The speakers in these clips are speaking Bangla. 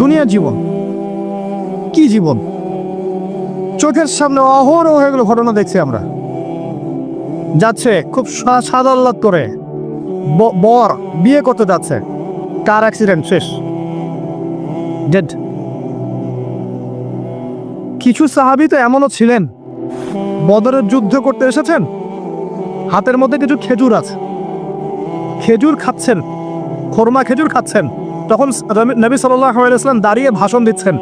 দুনিয়ার জীবন কি জীবন, চোখের সামনে অহরহ এগুলো ঘটনা দেখছি আমরা। যাচ্ছে খুব সাদা আহ্লাদ করে, বর বিয়ে করতে যাচ্ছে, কার অ্যাক্সিডেন্ট, শেষ, ডেড। কিছু সাহাবী তো এমনও ছিলেন, বদরের যুদ্ধ করতে এসেছেন, হাতের মধ্যে কিছু খেজুর আছে, খেজুর খাচ্ছেন, খোরমা খেজুর খাচ্ছেন, তখন নবী সাল্লাল্লাহু আলাইহি ওয়াসাল্লাম দাঁড়িয়ে ভাষণ দিচ্ছেন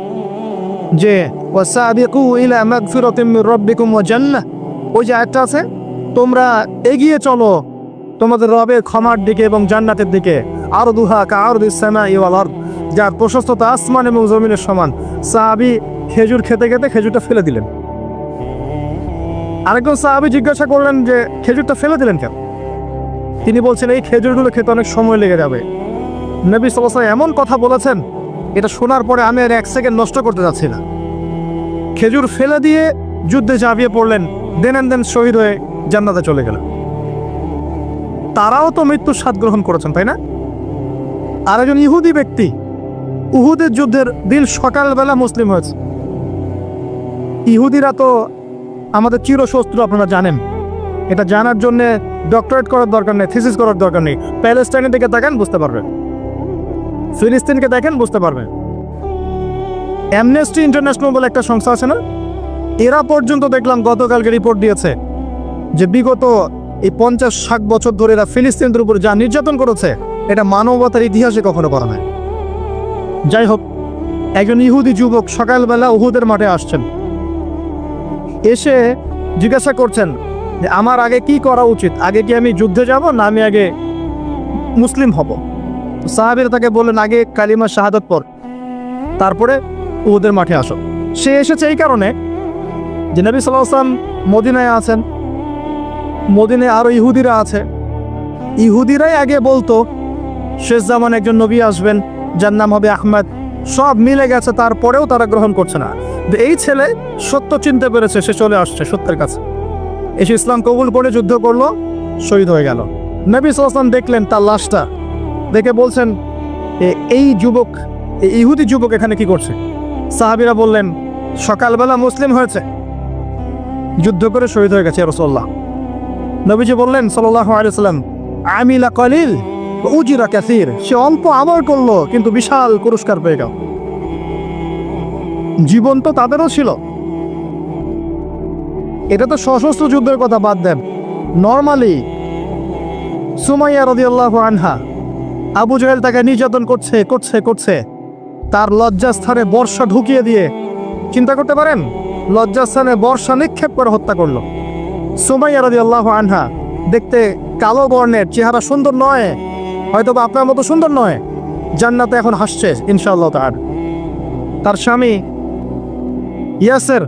যে ওয়াসাবিকু ইলা মাগফিরাতিম মির রাব্বিকুম ওয়া জান্নাহ। ওই যে আয়াতটা আছে, তোমরা এগিয়ে চলো তোমাদের রবের ক্ষমার দিকে এবং জান্নাতের দিকে, আরদুহা কাআরদিস সামাই ওয়াল আরদ, যার প্রশস্ততা আসমান এবং জমিনের সমান। সাহাবী খেজুর খেতে খেতে খেজুরটা ফেলে দিলেন। আরেকজন সাহাবী জিজ্ঞাসা করলেন যে খেজুরটা ফেলে দিলেন কেন? তিনি বলছেন এই খেজুরগুলো খেতে অনেক সময় লেগে যাবে। নবী সাল্লাল্লাহু আলাইহি ওয়াসাল্লাম এমন কথা বলেছেন, এটা শোনার পরে আমি আর এক সেকেন্ড নষ্ট করতে যাচ্ছি না। খেজুর ফেলে দিয়ে যুদ্ধে ঝাঁপিয়ে পড়লেন, দেন শহীদ হয়ে জান্নাতে চলে গেলেন। তারাও তো মৃত্যুর স্বাদ গ্রহণ করেছেন, তাই না? আর একজন ইহুদি ব্যক্তি উহুদের যুদ্ধের দিন সকালবেলা মুসলিম হয়েছে। ইহুদিরা তো আমাদের চিরশত্রু, আপনারা জানেন। এটা জানার জন্য ডক্টরেট করার দরকার নেই, থিসিস করার দরকার নেই। প্যালেস্টাইনের দিকে দেখেন বুঝতে পারবেন, ফিলিস্তিনকে দেখেন বুঝতে পারবেন। অ্যামনেস্টি ইন্টারন্যাশনাল বলে একটা সংস্থা আছে না, এরা পর্যন্ত দেখলাম গতকালকে রিপোর্ট দিয়েছে যে বিগত এই 50-60 বছর ধরে এরা ফিলিস্তিনদের উপর যা নির্যাতন করেছে, এটা মানবতার ইতিহাসে কখনো করা নাই। যাই হোক, একজন ইহুদি যুবক সকালবেলা উহুদের মাঠে আসছেন, এসে জিজ্ঞাসা করছেন যে আমার আগে কি করা উচিত, আগে কি আমি যুদ্ধে যাব না আমি আগে মুসলিম হব? সাহাবীরা তাকে বললেন আগে কালিমা শাহাদাত পড়, তারপরে উহুদের মাঠে আসো। সে এসেছে এই কারণে যে নবী সাল্লাল্লাহু আলাইহি ওয়াসাল্লাম মদিনায় আছেন, মদিনায় আরো ইহুদিরা আছে। ইহুদিরাই আগে বলতো শেষ জামানে একজন নবী আসবেন, যার নাম হবে আহমদ। সব মিলে গেছে, তারপরেও তারা গ্রহণ করছে না। এই ছেলে সত্য চিনতে পেরেছে, সে চলে আসছে সত্যের কাছে, এসে ইসলাম কবুল করে যুদ্ধ করলো, শহীদ হয়ে গেল। নবী সাল্লাল্লাহু আলাইহি ওয়াসাল্লাম দেখলেন তার লাশটা, দেখে বলছেন এই যুবক, এই ইহুদি যুবক এখানে কি করছে? সাহাবীরা বললেন সকালবেলা মুসলিম হয়েছে, যুদ্ধ করে শহীদ হয়ে গেছে ইয়া রাসূলুল্লাহ। নবীজি বললেন সাল্লাল্লাহু আলাইহি ওয়াসাল্লাম আমিলা কলিল উজরা কাসীর, সে অল্প আমল করলো কিন্তু বিশাল পুরস্কার পেয়ে গেল। জীবন তো তাদেরও ছিল। এটা তো সশস্ত্র যুদ্ধের কথা বাদ দেন, নরমালি সুমাইয়া রাদিয়াল্লাহু আনহা, আবু জাহেল তাকে নির্যাতন করছে, তার লজ্জাস্থানে বর্ষা ঢুকিয়ে দিয়ে, চিন্তা করতে পারেন, লজ্জাস্থানে বর্ষা নিক্ষেপ করে হত্যা করলো। সুমাইয়া রাদিয়াল্লাহু আনহা দেখতে কালো বর্ণের, চেহারা সুন্দর নয়, হয়তো বা আপনার মতো সুন্দর নয়, জান্নাতে এখন হাসছে ইনশাআল্লাহ তাআলা। তার স্বামী ইয়াসের,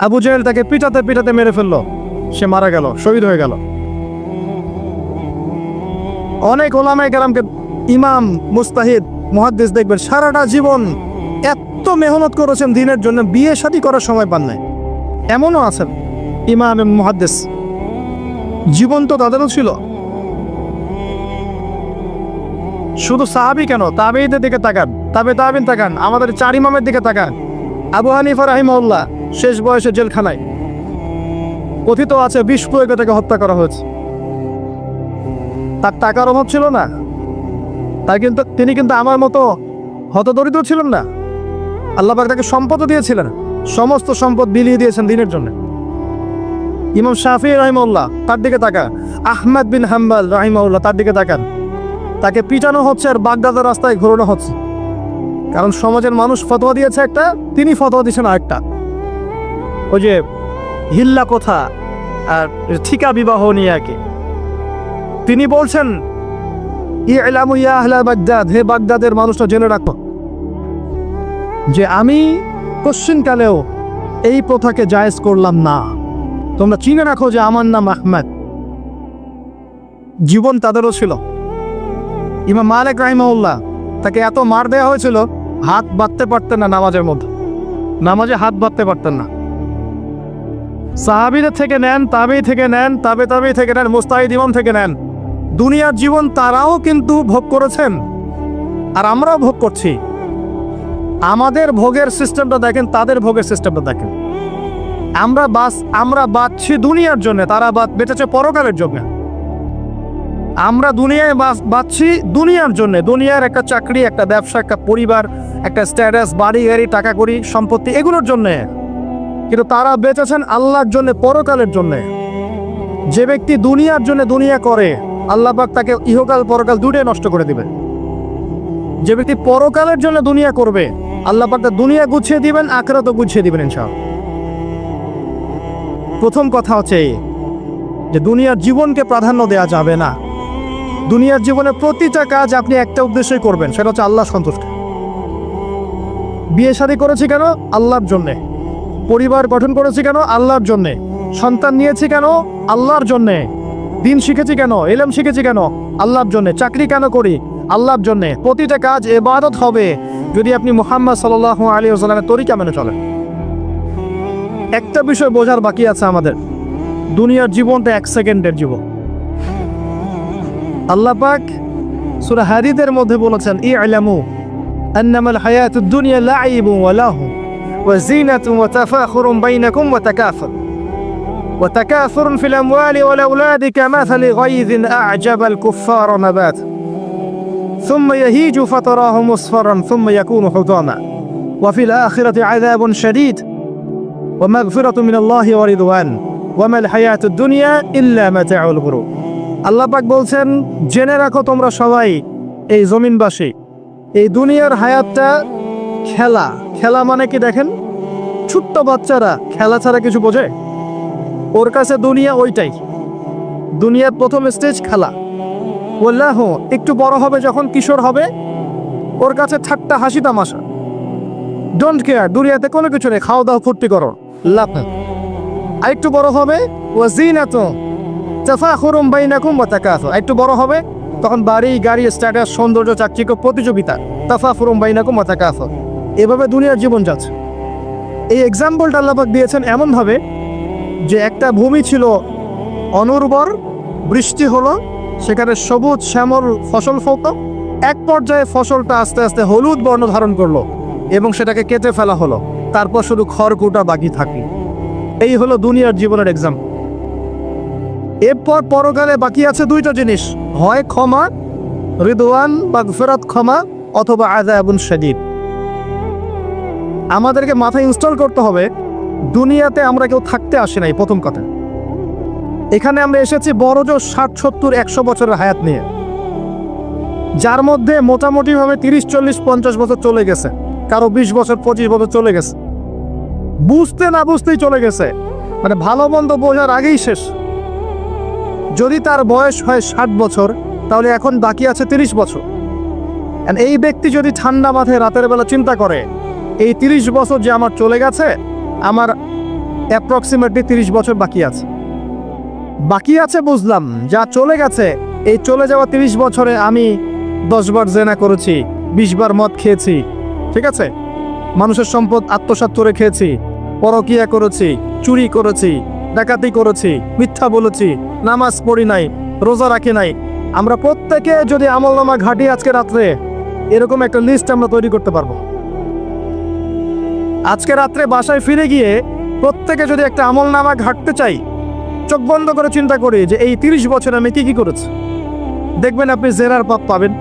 আবু জাহেল তাকে পিটাতে মেরে ফেললো, সে মারা গেল, শহীদ হয়ে গেল। অনেক ওলামায়ে কেরামকে, ইমাম, মুস্তাহিদ, মুহাদ্দিস দেখবেন সারাটা জীবন এত মেহনত করেছেন দ্বীনের জন্য, বিয়ে শাদী করার সময় পান নাই। এমনও আছেন ইমাম এবং মুহাদ্দিস, জীবন তো তাদেরও ছিল। শুধু সাহাবী কেন, তাবেঈদের দিকে তাকান, তাবেঈন তাকান, আমাদের 4 ইমামের দিকে তাকান। আবু হানিফা রাহিমাহুল্লাহ শেষ বয়সে জেলখানায়, কথিত আছে বিষ প্রয়োগে তাকে হত্যা করা হয়েছে। তার টাকার অভাব ছিল না, তিনি কিন্তু আমার মতো হতদরিদ্র ছিলেন না। আল্লাহ পাক তাকে সম্পদও দিয়েছিলেন, সমস্ত সম্পদ বিলিয়ে দিয়েছেন দ্বীনের জন্য। ইমাম শাফিঈ রাহিমাহুল্লাহ, তার দিকে তাকান। আহমদ বিন হাম্বল রাহিমাহুল্লাহ, তার দিকে তাকান। তাকে পিটানো হচ্ছে আর বাগদাদের রাস্তায় ঘোরানো হচ্ছে, কারণ সমাজের মানুষ ফতোয়া দিয়েছে একটা, তিনি ফতোয়া দিয়েছেন আরেকটা। ওই যে হিল্লা কথা আর ঠিকা বিবাহ নিয়ে আর কি, তিনি বলছেন ইলামু ইয়া আহলা বাগদাদ, হে বাগদাদের মানুষটা জেনে রাখো যে আমি কোশ্চিনকালেও এই প্রথাকে জায়েজ করলাম না, তোমরা চিনে রাখো যে আমার নাম আহমদ। জীবন তাদেরও ছিল। ইমাম মালিক রাহিমাহুল্লাহ, তাকে এত মার দেওয়া হয়েছিল, হাত বাঁধতে পারতেন না নামাজের মধ্যে, নামাজে হাত বাঁধতে পারতেন না। সাহাবীদের থেকে নেন, তাবেঈ থেকে নেন, তাবেঈ থেকে নেন, মুস্তাহিদ ইমাম থেকে নেন, দুনিয়ার জীবন তারাও কিন্তু ভোগ করেছেন আর আমরাও ভোগ করছি। আমাদের ভোগের সিস্টেমটা দেখেন, তাদের ভোগের সিস্টেমটা দেখেন। আমরা বাঁচছি দুনিয়ার জন্য, তারা বেঁচেছে পরকালের জন্য। আমরা দুনিয়ায় বাঁচছি দুনিয়ার জন্য, দুনিয়ার একটা চাকরি, একটা ব্যবসা, একটা পরিবার, একটা স্ট্যাটাস, বাড়ি গাড়ি, টাকা কড়ি, সম্পত্তি, এগুলোর জন্য। কিন্তু তারা বেঁচেছেন আল্লাহর জন্য, পরকালের জন্য। যে ব্যক্তি দুনিয়ার জন্য দুনিয়া করে, আল্লাহ পাক তাকে ইহকাল পরকাল দুটোই নষ্ট করে দিবে। যে ব্যক্তি পরকালের জন্য দুনিয়া করবে, আল্লাহ পাক তার দুনিয়া গুছিয়ে দিবেন, আখিরাতও গুছিয়ে দিবেন ইনশাআল্লাহ। প্রথম কথা হচ্ছে যে দুনিয়ার জীবনকে প্রাধান্য দেওয়া যাবে না। দুনিয়ার জীবনে প্রতিটা কাজ আপনি একটা উদ্দেশ্যই করবেন, সেটা হচ্ছে আল্লাহ সন্তুষ্ট। বিয়ে শাদী করেছি কেন? আল্লাহর জন্যে। পরিবার গঠন করেছি কেন? আল্লাহর জন্যে। সন্তান নিয়েছি কেন? আল্লাহর জন্যে। দিন শিখেছি কেন? ইলম শিখেছি কেন? আল্লাহর জন্যে। চাকরি কেন করি? আল্লাহর জন্যে। প্রতিটা কাজ ইবাদত হবে যদি আপনি মুহাম্মদ সাল্লাল্লাহু আলাইহি ওয়াসাল্লামের তরিকা মেনে চলেন। একটা বিষয় বোঝার বাকি আছে আমাদের, দুনিয়ার জীবনটা 1 সেকেন্ডের জীবন। আল্লাহ পাক সূরা হাদীদের মধ্যে বলেছেন, ই'লামু আন্নামাল হায়াতুদ দুনিয়া লা'iবুন ওয়া লাহু ওয়া জিনাতুন ওয়া তাফাখুরুন বাইনাকুম ওয়া তাকাসুরুন ফিল আমওয়ালি ওয়াল আওলাদি কামাসালি গায়যিন আ'জাবাল কুফফারা নাবাত সুম্মা ইয়াহিজু ফাতারাহু মুসফারান সুম্মা ইয়াকুনু হুতামা ওয়া ফিল আখিরাতি আযাবুন শাদীদ ওয়া মাগফিরাতুন মিনাল্লাহি ওয়া রিদওয়ান ওয়া মাল হায়াতুদ দুনিয়া ইল্লা মাতাউল গুরুর। আল্লাহ পাক বলছেন, জেনে রাখো তোমরা সবাই, এই জমিনবাসী, এই দুনিয়ার হায়াতটা খেলা। খেলা মানে কি দেখেন, ছোট্ট বাচ্চারা খেলা ছাড়া কিছু বোঝে? ওর কাছে দুনিয়া ওইটাই। দুনিয়ার প্রথম স্টেজ খেলা। বললাহ একটু বড় হবে, যখন কিশোর হবে, ওর কাছে ঠাট্টা হাসি তামাশা, ডোন্ট কেয়ার, দুনিয়াতে কোনো কিছু নেই, খাওয়া দাওয়া ফুর্তি করো, লাভ নেই। আর একটু বড় হবে, ওয়া জিনাতুন তাফাখুরুন বাইনাকুম ওয়া তাকাসুর। একটু বড় হবে, তখন বাড়ি গাড়ি, স্ট্যাটাস, সৌন্দর্য, চাকচিক্য, প্রতিযোগিতা, তাফাখুরুন বাইনাকুম ওয়া তাকাসুর। এভাবে দুনিয়ার জীবন যাচ্ছে। এই এক্সাম্পলটা আল্লাহ পাক দিয়েছেন এমনভাবে যে একটা ভূমি ছিল অনুর্বর, বৃষ্টি হলো, সেখানে সবুজ শ্যামল ফসল ফলতো। এক পর্যায়ে ফসলটা আস্তে আস্তে হলুদ বর্ণ ধারণ করলো এবং সেটাকে কেটে ফেলা হলো, তারপর শুধু খড়কুটা বাকি থাকলো। এই হলো দুনিয়ার জীবনের এক্সাম্পল। এরপর পরকালে বাকি আছে দুইটা জিনিস, হয় ক্ষমা, রিদওয়ান মাগফিরাত, ক্ষমা, অথবা আযাবুন শাদীদ। আমাদেরকে মাথায় ইনস্টল করতে হবে, দুনিয়াতে আমরা কেউ থাকতে আসি নাই। প্রথম কথা, এখানে আমরা এসেছি বড়জোর 60, 70, 100 বছরের হায়াত নিয়ে, যার মধ্যে মোটামুটিভাবে 30, 40, 50 বছর চলে গেছে, কারো 20 বছর, 25 বছর চলে গেছে, বুঝতে না বুঝতেই চলে গেছে, মানে ভালো মন্দ বোঝার আগেই শেষ। যদি তার বয়স হয় 60 বছর, তাহলে এখন বাকি আছে 30 বছর। এই ব্যক্তি যদি ঠান্ডা মাথায় রাতের বেলা চিন্তা করে, এই 30 বছর যে আমার চলে গেছে, আমার অ্যাপ্রক্সিমেটলি 30 বছর বাকি আছে। বাকি আছে বুঝলাম, যা চলে গেছে, এই চলে যাওয়া 30 বছরে আমি 10 বার জেনা করেছি, 20 বার মদ খেয়েছি, ঠিক আছে, মানুষের সম্পদ আত্মসাৎ করে খেয়েছি, পরকিয়া করেছি, চুরি করেছি, ডাকাতি করেছি, মিথ্যা বলেছি, নামাজ পড়ি নাই, রোজা রাখি নাই। আমরা প্রত্যেকে যদি আমলনামা ঘাটি আজকে রাত্রে, এরকম একটা লিস্ট আমরা তৈরি করতে পারবো। আজকে রাত্রে বাসায় ফিরে গিয়ে প্রত্যেকে যদি একটা আমলনামা ঘাটতে চাই, চোখ বন্ধ করে চিন্তা করি যে এই 30 বছর আমি কি কি করেছি, দেখবেন আপনি জেনার পাপ পাবেন,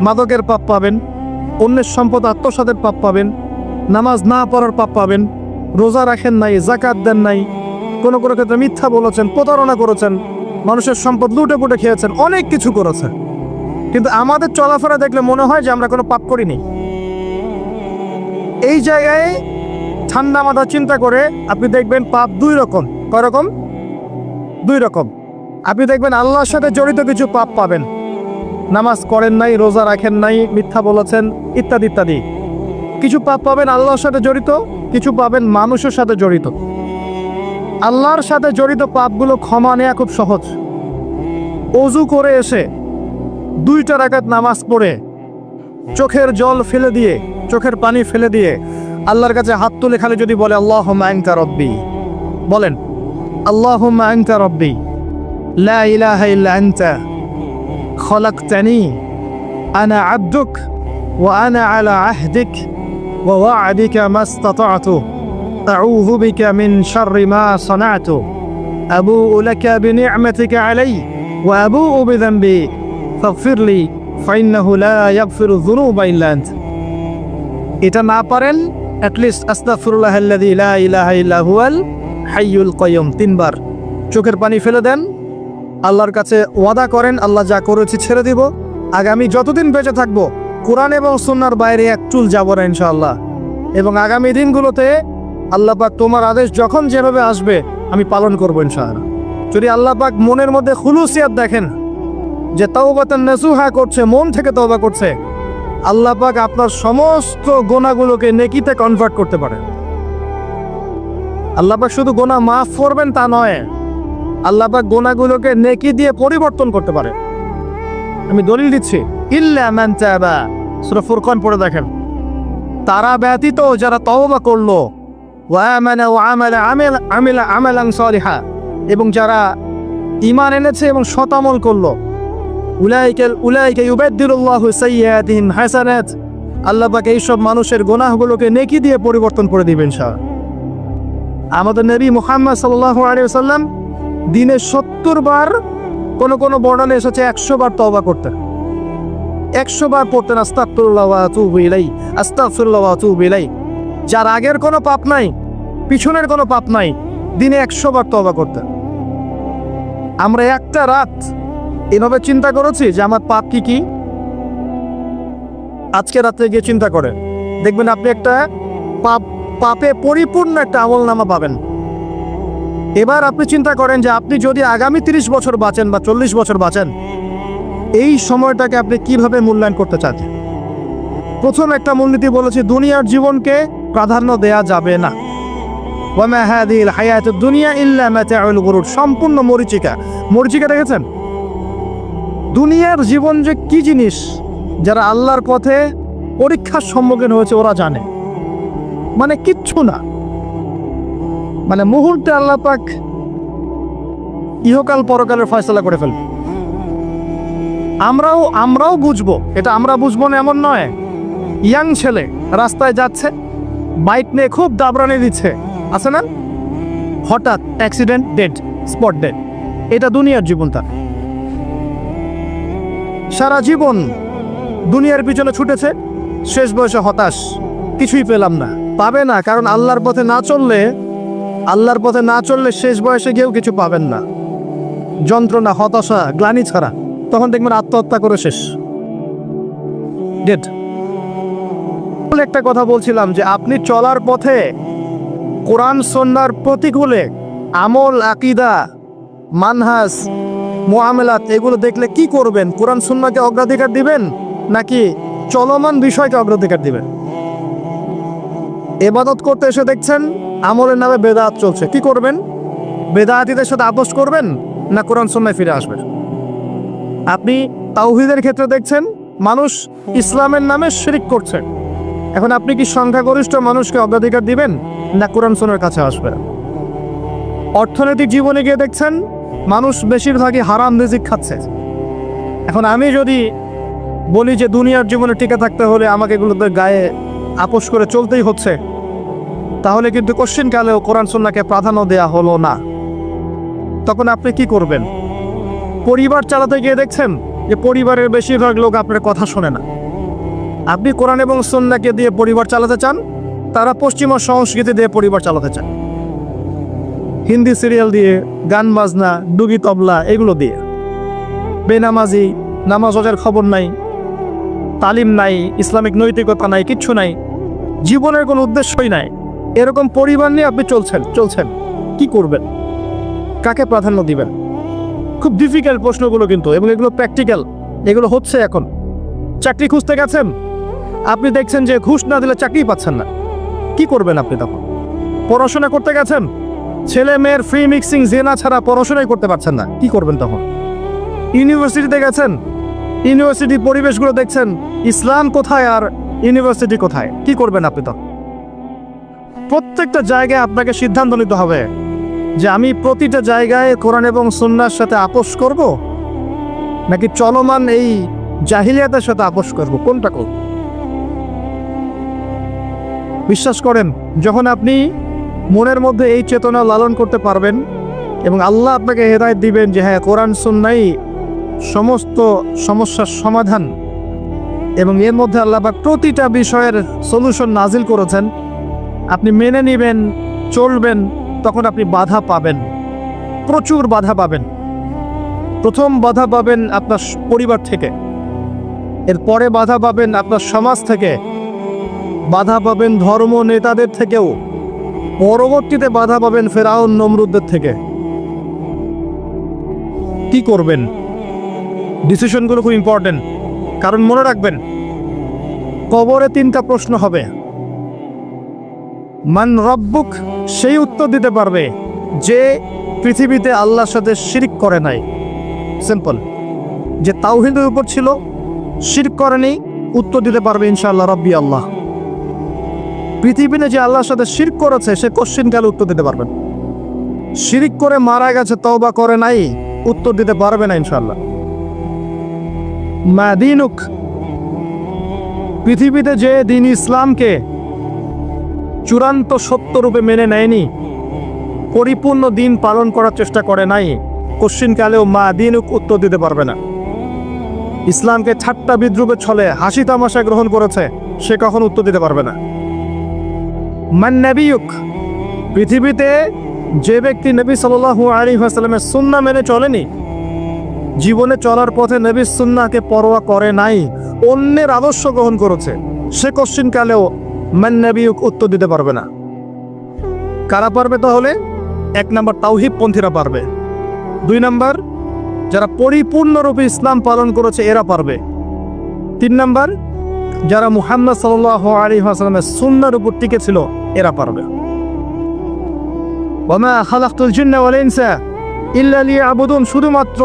মাদকের পাপ পাবেন, অন্যের সম্পদ আত্মসাতের পাপ পাবেন, নামাজ না পড়ার পাপ পাবেন, রোজা রাখেন নাই, যাকাত দেন নাই, কোনো কোনো ক্ষেত্রে মিথ্যা বলেছেন, প্রতারণা করেছেন, মানুষের সম্পদ লুটে পুটে খেয়েছেন, অনেক কিছু করেছেন। কিন্তু আমাদের চলাফেরা দেখলে মনে হয় যে আমরা কোনো পাপ করিনি। এই জায়গায় ঠান্ডা মাথা চিন্তা করে আপনি দেখবেন পাপ দুই রকম। কয় রকম? দুই রকম। আপনি দেখবেন আল্লাহর সাথে জড়িত কিছু পাপ পাবেন, নামাজ করেন নাই, রোজা রাখেন নাই, মিথ্যা বলেছেন, ইত্যাদি ইত্যাদি। কিছু পাপ পাবেন আল্লাহর সাথে জড়িত, কিছু পাবেন মানুষের সাথে জড়িত। আল্লাহর সাথে জড়িত পাপগুলো ক্ষমা নেওয়া খুব সহজ। ওযু করে এসে 2 রাকাত নামাজ পড়ে চোখের জল ফেলে দিয়ে, চোখের পানি ফেলে দিয়ে আল্লাহর কাছে হাত তুলে খালি যদি বলে আল্লাহুম্মা আনতা রাব্বি, বলেন আল্লাহুম্মা আনতা রাব্বি লা ইলাহা ইল্লা আনতা খলাকতানি আনা আবদুক ওয়া আনা আলা আহদিক ওয়া ওয়া'দিকা মাস্তাতা'তু আউযু বিকা মিন শাররি মা সানা'তু আবুউ লাকা বিনি'মাতিকা আলাইয়া ওয়া আবুউ বিযানবি ফাগফিরলি ফাইন্নাহু লা ইয়াগফিরু যুনুবা ইল্লা আনত। এটা না পারেন অ্যাটলিস্ট আস্তাগফিরুল্লাহাল্লাযী লা ইলাহা ইল্লা হুয়াল হাইয়ুল কাইয়ুম 3 বার চোখের পানি ফেলে দেন, আল্লাহর কাছে ওয়াদা করেন আল্লাহ যা করেছি ছেড়ে দিব, আগামী যতদিন বেঁচে থাকবো কোরআন এবং সুন্নাহর বাইরে এক চুল যাব না ইনশাআল্লাহ। এবং আগামী দিনগুলোতে আল্লাহ পাক তোমার আদেশ যখন যেভাবে আসবে আমি পালন করবো ইনশাআল্লাহ। যদি আল্লাহ পাক মনের মধ্যে খুলুসিয়াত দেখেন যে তাওবাতান নাসুহা করছে, মন থেকে তওবা করছে, আল্লাহ পাক আপনার সমস্ত গুনাহগুলোকে নেকিতে কনভার্ট করতে পারে। আল্লাহ পাক শুধু গুনাহ মাফ করবেন তা নয়, আল্লাহ পাক গুনাহগুলোকে নেকি দিয়ে পরিবর্তন করতে পারে। আমি দলিল দিচ্ছি, ইল্লা মান তাবা, সূরা ফুরকান পড়ে দেখেন। তারা ব্যতীত যারা তওবা করলো, ওয়া আমানা ওয়া আমিলা আমালান সালিহা, এবং যারা ঈমান এনেছে এবং সৎ আমল করলো, উলাইকা ইউবাদদিলুল্লাহু সাইয়্যাতিহিম হাসানাত, আল্লাহ পাক এইসব মানুষের গুনাহগুলোকে নেকি দিয়ে পরিবর্তন করে দিবেন ইনশাআল্লাহ। আমাদের নবী মুহাম্মদ সাল্লাল্লাহু আলাইহি ওয়াসাল্লাম দিনে 70 বার, কোন বর্ণনা এসেছে 100 বার তওবা করতেন, 100 বার পড়তেন আস্তাগফিরুল্লাহ ওয়া আতুবু ইলাইহি, আস্তাগফিরুল্লাহ ওয়া আতুবু ইলাইহি। যার আগের কোনো পাপ নাই, পিছনের কোনো পাপ নাই, দিনে 100 বার তওবা করতেন। আমরা একটা রাত এভাবে চিন্তা করেছি যে আমার পাপ কি কি, আজকে রাতে গিয়ে চিন্তা করে দেখবেন আপনি একটা পাপে পরিপূর্ণ একটা আমলনামা পাবেন। এবার আপনি চিন্তা করেন যে আপনি যদি আগামী 30 বছর বাঁচেন বা 40 বছর বাঁচেন, এই সময়টাকে আপনি কিভাবে মূল্যায়ন করতে চান। প্রথম একটা মূলনীতি বলেছি, দুনিয়ার জীবনকে প্রাধান্য দেয়া যাবে না। ওয়া মা হাযিহিল হায়াতুদ দুনিয়া ইল্লা মাতাউল গুরুর, সম্পূর্ণ মরিচিকা দেখেছেন? দুনিয়ার জীবন যে কি জিনিস, যারা আল্লাহর পথে পরীক্ষার সম্মুখীন হয়েছে ওরা জানে, মানে কিচ্ছু না, মানে মুহূর্তে আল্লাহ পাক ইহকাল পরকালের ফয়সালা করে ফেলবে। আমরাও বুঝবো, এটা আমরা বুঝবো না এমন নয়। ইয়াং ছেলে রাস্তায় যাচ্ছে, বাইক নিয়ে খুব দাবরানি দিচ্ছে, আছে না, হঠাৎ অ্যাক্সিডেন্ট, ডেড, স্পট ডেড। এটা দুনিয়ার জীবনটা। সারা জীবন দুনিয়ার পিছনে ছুটেছে, শেষ বয়সে হতাশ, কিছুই পেলাম না, পাবে না, কারণ আল্লাহর পথে না চললে শেষ বয়সে গিয়েও কিছু পাবেন না। যন্ত্রণা, হতাশা, গ্লানি ছাড়া, তখন দেখবেন আত্মহত্যা করে শেষ, ডেড। একটা কথা বলছিলাম যে আপনি চলার পথে কোরআন সুন্নাহর প্রতিকূলে আমল, আকীদা, মানহাজ, মুআমালাত এগুলো দেখলে কি করবেন? কোরআন সুন্নাহকে অগ্রাধিকার দিবেন নাকি চলমান বিষয়কে অগ্রাধিকার দিবেন? ইবাদত করতে এসে দেখছেন আমলের নামে বেদাত চলছে, কি করবেন? বেদাতীদের সাথে আপোষ করবেন না কোরআন সুন্নাহয় ফিরে আসবেন? আপনি তাওহীদের ক্ষেত্রে দেখছেন মানুষ ইসলামের নামে শিরক করছে, এখন আপনি কি সংখ্যাগরিষ্ঠ মানুষকে অগ্রাধিকার দিবেন না কোরআন সুন্নাহর কাছে আসবেন? অর্থনৈতিক জীবনে গিয়ে দেখছেন মানুষ বেশিরভাগই হারাম রিজিক খাচ্ছে। এখন আমি যদি বলি যে দুনিয়ার জীবনে টিকে থাকতে হলে আমাকে এগুলোতে গায়ে আপোষ করে চলতেই হচ্ছে, তাহলে কিন্তু কোশ্চিনকালেও কোরআন সুন্নাহকে প্রাধান্য দেয়া হলো না। তখন আপনি কি করবেন? পরিবার চালাতে গিয়ে দেখছেন যে পরিবারের বেশিরভাগ লোক আপনার কথা শোনে না। আপনি কোরআন এবং সুন্নাহকে দিয়ে পরিবার চালাতে চান, তারা পশ্চিমা সংস্কৃতি দিয়ে পরিবার চালাতে চান, হিন্দি সিরিয়াল দিয়ে, গান বাজনা, ডুগি তবলা এগুলো দিয়ে, বেনামাজি, নামাজ রোজার খবর নাই, তালিম নাই, ইসলামিক নৈতিকতা নাই, কিচ্ছু নাই, জীবনের কোনো উদ্দেশ্যই নাই। এরকম পরিবার নিয়ে আপনি চলছেন, কি করবেন? কাকে প্রাধান্য দিবেন? খুব ডিফিকাল্ট প্রশ্নগুলো কিন্তু, এবং এগুলো প্র্যাকটিক্যাল, এগুলো হচ্ছে। এখন চাকরি খুঁজতে গেছেন, আপনি দেখছেন যে ঘুষ না দিলে চাকরি পাচ্ছেন না, কি করবেন আপনি তখন? পড়াশোনা করতে গেছেন, ছেলে মেয়ের ফ্রি মিক্সিং, জেনা ছাড়া পড়াশোনাই করতে পারছেন না, কি করবেন তখন? ইউনিভার্সিটিতে গেছেন, ইউনিভার্সিটি পরিবেশগুলো দেখছেন, ইসলাম কোথায় আর ইউনিভার্সিটি কোথায়, কি করবেন আপনি তখন? প্রত্যেকটা জায়গায় আপনাকে সিদ্ধান্ত নিতে হবে যে আমি প্রতিটা জায়গায় কোরআন এবং সুন্নাহর সাথে আপোষ করব নাকি চলমান এই জাহিলিয়াতের সাথে আপোষ করব, কোনটা করব? বিশ্বাস করেন, যখন আপনি মনের মধ্যে এই চেতনা লালন করতে পারবেন এবং আল্লাহ আপনাকে হেদায়েত দিবেন যে হ্যাঁ, কোরআন সুন্নাহই সমস্ত সমস্যার সমাধান এবং এর মধ্যে আল্লাহ পাক প্রতিটা বিষয়ের সলিউশন নাজিল করেছেন, আপনি মেনে নেবেন, চলবেন, তখন আপনি বাধা পাবেন, প্রচুর বাধা পাবেন। প্রথম বাধা পাবেন আপনার পরিবার থেকে, এরপরে বাধা পাবেন আপনার সমাজ থেকে, বাধা পাবেন ধর্ম নেতাদের থেকেও, পরবর্তীতে বাধা পাবেন ফেরাউন নমরুদদের থেকে। কি করবেন? ডিসিশনগুলো খুব ইম্পর্টেন্ট, কারণ মনে রাখবেন কবরে 3টা প্রশ্ন হবে। মান রব্বুক, সেই উত্তর দিতে পারবে যে পৃথিবীতে আল্লাহর সাথে শিরক করে নাই। সিম্পল, যে তাওহীদের উপর ছিল, শিরক করেনি, উত্তর দিতে পারবে ইনশাআল্লাহ রব্বি আল্লাহ। পৃথিবীতে যে আল্লাহর সাথে শিরক করেছে সে কোশ্চিনকালে উত্তর দিতে পারবে। শিরক করে মারা গেছে, তওবা করে নাই, উত্তর দিতে পারবে না ইনশাআল্লাহ। মা দীনুক, পৃথিবীতে যে দিন ইসলামকে চূড়ান্ত সত্যরূপে মেনে নেয়নি, পরিপূর্ণ দিন পালন করার চেষ্টা করে নাই, কোশ্চিনকালেও মা দীনুক উত্তর দিতে পারবে না। ইসলামকে ঠাট্টা বিদ্রুপের ছলে হাসি তামাশা গ্রহণ করেছে, সে কখন উত্তর দিতে পারবে না। মান নবিয়ুক, পৃথিবীতে যে ব্যক্তি নবী সাল্লাল্লাহু আলাইহি ওয়াসাল্লামের সুন্নাহ মেনে চলেনি, জীবনে চলার পথে নবীর সুন্নাহকে পরোয়া করে নাই, অন্যের আদর্শ গ্রহণ করেছে, সে কোশ্চিনকালেও মান নবিয়ুক উত্তর দিতে পারবে না। কারা পারবে তাহলে? 1 নম্বর তাওহীদ পন্থীরা পারবে, 2 নম্বর যারা পরিপূর্ণরূপে ইসলাম পালন করেছে এরা পারবে, 3 নম্বর যারা মুহাম্মদ সাল্লাল্লাহু আলাইহি ওয়াসাল্লামের সুন্নাহর উপর টিকে ছিল এরা পারবে। ওয়ামা খালাকতুল জিন্না ওয়াল ইনসা ইল্লা লিয়াবুদুন, শুধুমাত্র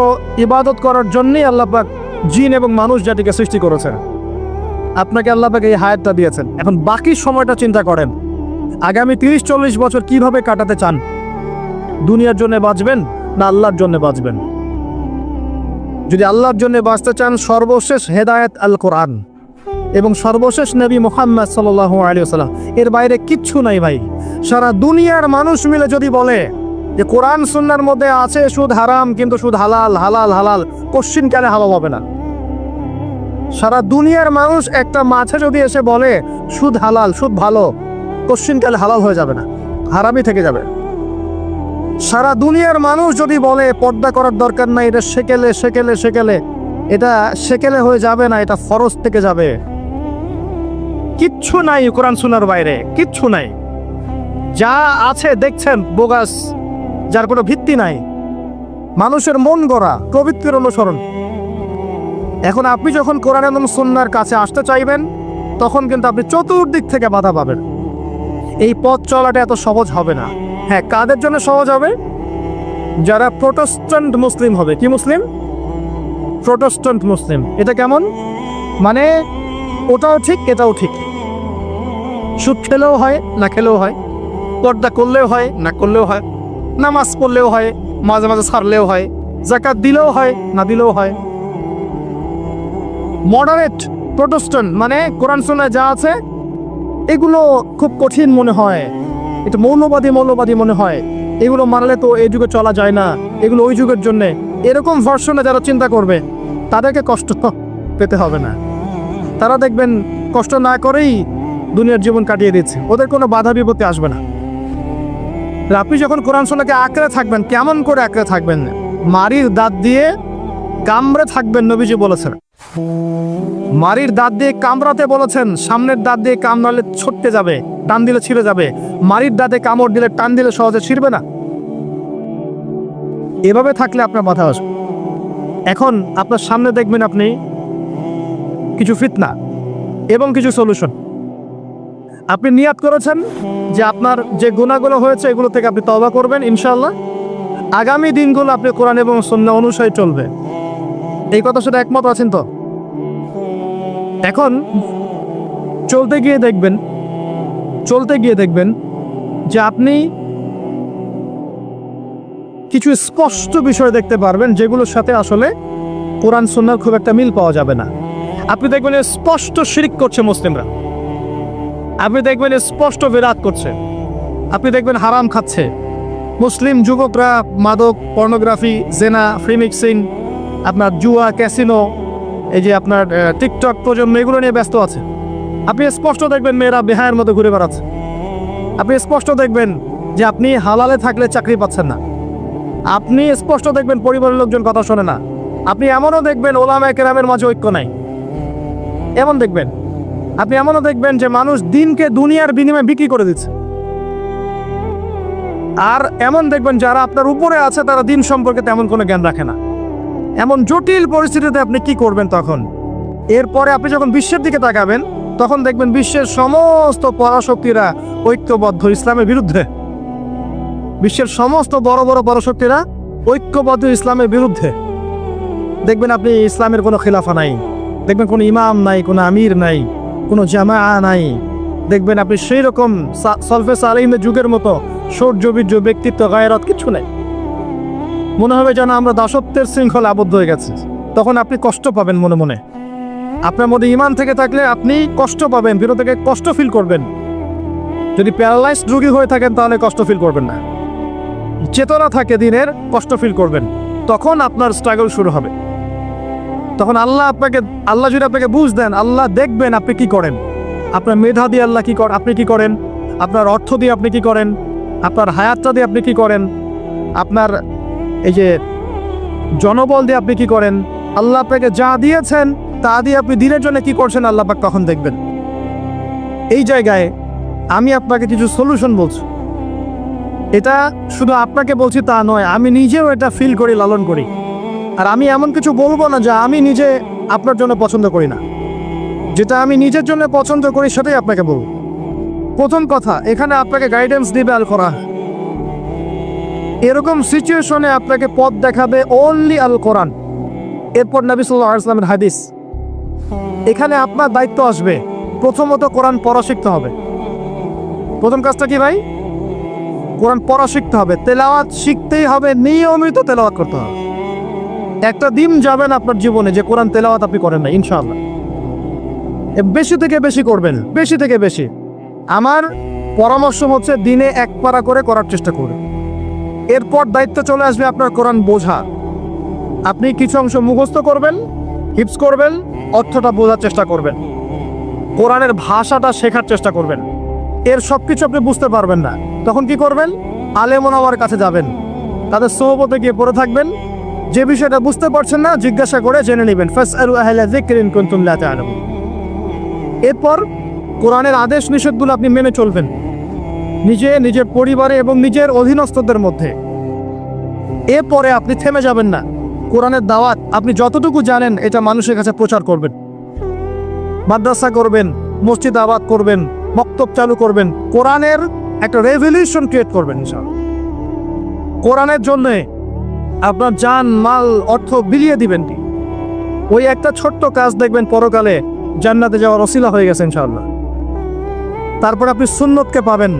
ইবাদত করার জন্যই আল্লাহ পাক জিন এবং মানুষ জাতিকে সৃষ্টি করেছেন। আপনাকে আল্লাহ পাক এই হায়াতটা দিয়েছেন, এখন বাকি সময়টা চিন্তা করেন আগামী 30-40 বছর কিভাবে কাটাতে চান। দুনিয়ার জন্য বাঁচবেন না আল্লাহর জন্য বাঁচবেন? যদি আল্লাহর জন্য বাঁচতে চান, সর্বশেষ হেদায়েত আল কোরআন এবং সর্বশেষ নবী মুহাম্মদ সাল্লাল্লাহু আলাইহি ওয়াসাল্লাম, এর বাইরে কিচ্ছু নাই ভাই। সারা দুনিয়ার মানুষ মিলে যদি বলে যে কোরআন সুন্নাহর মধ্যে আছে সুদ হারাম কিন্তু সুদ হালাল, হালাল হালাল, কোশ্চিনকালে হালাল হবে না। সারা দুনিয়ার মানুষ একটা মাঝে যদি এসে বলে সুদ হালাল, সুদ ভালো, কোশ্চিনকালে হালাল হয়ে যাবে না, হারামই থেকে যাবে। সারা দুনিয়ার মানুষ যদি বলে পর্দা করার দরকার নাই, এটা সেকেলে সেকেলে সেকেলে, এটা সেকেলে হয়ে যাবে না, এটা ফরজ থেকে যাবে। কিচ্ছু নাই কোরআন সুন্নাহর বাইরে, কিচ্ছু নাই। যা আছে দেখছেন বোগাস, যার কোনো ভিত্তি নাই, মানুষের মন গড়া প্রবৃত্তির অনুসরণ। এখন আপনি যখন কোরআন এবং সুন্নাহর কাছে আসতে চাইবেন, তখন কিন্তু আপনি চতুর্দিক থেকে বাধা পাবেন। এই পথ চলাটা এত সহজ হবে না। হ্যাঁ, কাদের জন্য সহজ হবে? যারা প্রোটেস্ট্যান্ট মুসলিম হবে। কি মুসলিম? প্রোটেস্ট্যান্ট মুসলিম। এটা কেমন? মানে ওটাও ঠিক এটাও ঠিক, সুদ খেলেও হয় না খেলেও হয়, পর্দা করলেও হয় না করলেও হয়, নামাজ পড়লেও হয়, মাঝে মাঝে ছাড়লেও হয়, যাকাত দিলেও হয় না দিলেও হয়। মডারেট প্রোটেস্ট্যান্ট মানে কোরআন সুন্নাহয় যা আছে এগুলো খুব কঠিন মনে হয়, এটা মৌলবাদী মনে হয়, এগুলো মানলে তো এই যুগে চলা যায় না, এগুলো ওই যুগের জন্যে, এরকম ভার্সনে যারা চিন্তা করবে তাদেরকে কষ্ট পেতে হবে না। তারা দেখবেন কষ্ট না করেই দুনিয়ার জীবন কাটিয়ে দিচ্ছে, ওদের কোনো বাধা বিপত্তি আসবে না। আপনি যখন কোরআন সুন্নাহকে আঁকড়ে থাকবেন, কেমন করে আঁকড়ে থাকবেন? মারির দাঁত দিয়ে কামড়ে থাকবেন, নবীজি বলেছেন। মারির দাঁত দিয়ে কামড়াতে বলেছেন, সামনের দাঁত দিয়ে কামড়ালে ছুটতে যাবে, টান দিলে ছিঁড়ে যাবে। মারির দাঁতে কামড় দিলে, টান দিলে সহজে ছিঁড়বে না। এভাবে থাকলে আপনার মাথা আসবে। এখন আপনার সামনে দেখবেন আপনি কিছু ফিতনা এবং কিছু সলিউশন। আপনি নিয়াত করেছেন যে আপনার যে গুনাহগুলো হয়েছে এগুলো থেকে আপনি তওবা করবেন, ইনশাআল্লাহ আগামী দিনগুলো আপনি কোরআন এবং সুন্নাহ অনুসারে চলবে। এই কথা সাথে একমত আছেন তো? এখন চলতে গিয়ে দেখবেন যে আপনি কিছু স্পষ্ট বিষয় দেখতে পারবেন যেগুলোর সাথে আসলে কোরআন সুন্নাহর খুব একটা মিল পাওয়া যাবে না। আপনি দেখবেন স্পষ্ট শিরক করছে মুসলিমরা, আপনি দেখবেন স্পষ্ট বিরাট করছে, আপনি দেখবেন হারাম খাচ্ছে। মুসলিম যুবকরা মাদক, পর্নোগ্রাফি, জেনা, ফ্রি মিক্সিং, আপনার জুয়া, ক্যাসিনো, এই যে আপনার টিকটক প্রজন্ম, এগুলো নিয়ে ব্যস্ত আছে। আপনি স্পষ্ট দেখবেন মেয়েরা বেহায়ের মতো ঘুরে বেড়াচ্ছে। আপনি স্পষ্ট দেখবেন যে আপনি হালালে থাকলে চাকরি পাচ্ছেন না। আপনি স্পষ্ট দেখবেন পরিবারের লোকজন কথা শোনে না। আপনি এমনও দেখবেন ওলামায়ে কেরামের মাঝে ঐক্য নাই, এমন দেখবেন। আপনি এমনও দেখবেন যে মানুষ দিনকে দুনিয়ার বিনিময়ে বিক্রি করে দিচ্ছে। আর এমন দেখবেন যারা আপনার উপরে আছে তারা দিন সম্পর্কে তেমন কোনো জ্ঞান রাখে না। এমন জটিল পরিস্থিতিতে আপনি কি করবেন তখন? এরপরে আপনি যখন বিশ্বের দিকে তাকাবেন তখন দেখবেন বিশ্বের সমস্ত পরাশক্তিরা ঐক্যবদ্ধ ইসলামের বিরুদ্ধে। বিশ্বের সমস্ত বড় বড় পরাশক্তিরা ঐক্যবদ্ধ ইসলামের বিরুদ্ধে। দেখবেন আপনি ইসলামের কোনো খিলাফা নাই, দেখবেন কোনো ইমাম নাই, কোনো আমির নাই, কোনো জামা নাই। দেখবেন আপনি সেই রকম সলফে সালেহিনের যুগের মতো সৌর্যবীর্য, ব্যক্তিত্ব, গায়রত কিছু নেই। মনে হবে যেন আমরা দাসত্বের শৃঙ্খলা আবদ্ধ হয়ে গেছে। তখন আপনি কষ্ট পাবেন মনে মনে। আপনার মধ্যে ইমান থেকে থাকলে আপনি কষ্ট পাবেন, ভিতর থেকে কষ্ট ফিল করবেন। যদি প্যারালাইজড রোগী হয়ে থাকেন তাহলে কষ্ট ফিল করবেন না। চেতনা থাকে দিনের, কষ্ট ফিল করবেন। তখন আপনার স্ট্রাগল শুরু হবে। তখন আল্লাহ যদি আপনাকে বুঝ দেন, আল্লাহ দেখবেন আপনি কি করেন। আপনার মেধা দিয়ে আল্লাহ আপনি কি করেন, আপনার অর্থ দিয়ে আপনি কি করেন, আপনার হায়াতটা দিয়ে আপনি কি করেন, আপনার এই যে জনবল দিয়ে আপনি কি করেন, আল্লাহ আপনাকে যা দিয়েছেন তা দিয়ে আপনি দিনের জন্য কি করছেন, আল্লাহ পাক তখন দেখবেন। এই জায়গায় আমি আপনাকে কিছু সলিউশন বলছি। এটা শুধু আপনাকে বলছি তা নয়, আমি নিজেও এটা ফিল করি, লালন করি। আর আমি এমন কিছু বলবো না যা আমি নিজে আপনার জন্য পছন্দ করি না। যেটা আমি নিজের জন্য পছন্দ করি সেটাই আপনাকে বলবো। প্রথম কথা, এখানে আপনাকে গাইডেন্স দিবে আল কোরআন। এরকম সিচুয়েশনে আপনাকে পথ দেখাবে অনলি আল কোরআন, এরপর নবী সাল্লাল্লাহু আলাইহি ওয়াসাল্লামের হাদিস। এখানে আপনার দায়িত্ব আসবে প্রথমত কোরআন পড়া শিখতে হবে। প্রথম কাজটা কি ভাই? কোরআন পড়া শিখতে হবে, তেলাওয়াত শিখতেই হবে, নিয়মিত তেলাওয়াত করতে হবে। একটা দিন যাবেন আপনার জীবনে যে কোরআন তেলাওয়াত আপনি করেন না, ইনশাআল্লাহ। বেশি থেকে বেশি করবেন, বেশি থেকে বেশি। আমার পরামর্শ হচ্ছে দিনে এক পারা করে করার চেষ্টা করুন। এরপর দায়িত্ব চলে আসবে আপনার কোরআন বোঝা। আপনি কিছু অংশ মুখস্থ করবেন, হিফজ করবেন, অর্থটা বোঝার চেষ্টা করবেন, কোরআনের ভাষাটা শেখার চেষ্টা করবেন। এর সব কিছু আপনি বুঝতে পারবেন না, তখন কি করবেন? আলেম ওলামার কাছে যাবেন, তাদের সোহবতে গিয়ে পড়ে থাকবেন। যে বিষয়টা বুঝতে পারছেন না জিজ্ঞাসা করে জেনে নেবেন। ফাসআলু আহলা যিকরি ইন কুনতুম লা তা'লামুন। এরপর কোরআনের আদেশ নিষেধগুলো আপনি মেনে চলবেন, নিজের পরিবারে এবং নিজের অধীনস্থদের মধ্যে। এরপরে আপনি থেমে যাবেন না। কোরআনের দাওয়াত আপনি যতটুকু জানেন এটা মানুষের কাছে প্রচার করবেন। মাদ্রাসা করবেন, মসজিদ আবাদ করবেন, মক্তব চালু করবেন, কোরআনের একটা রেভলিউশন ক্রিয়েট করবেন ইনশাআল্লাহ। কোরআনের জন্য আপনার জান, মাল, অর্থ বিলিয়ে দিবেন। ওই একটা ছোট্ট কাজ দেখবেন পরকালে জান্নাতে যাওয়ার ওসিলা হয়ে গেছে ইনশাআল্লাহ। তারপর আপনি সুন্নতকে পাবেন।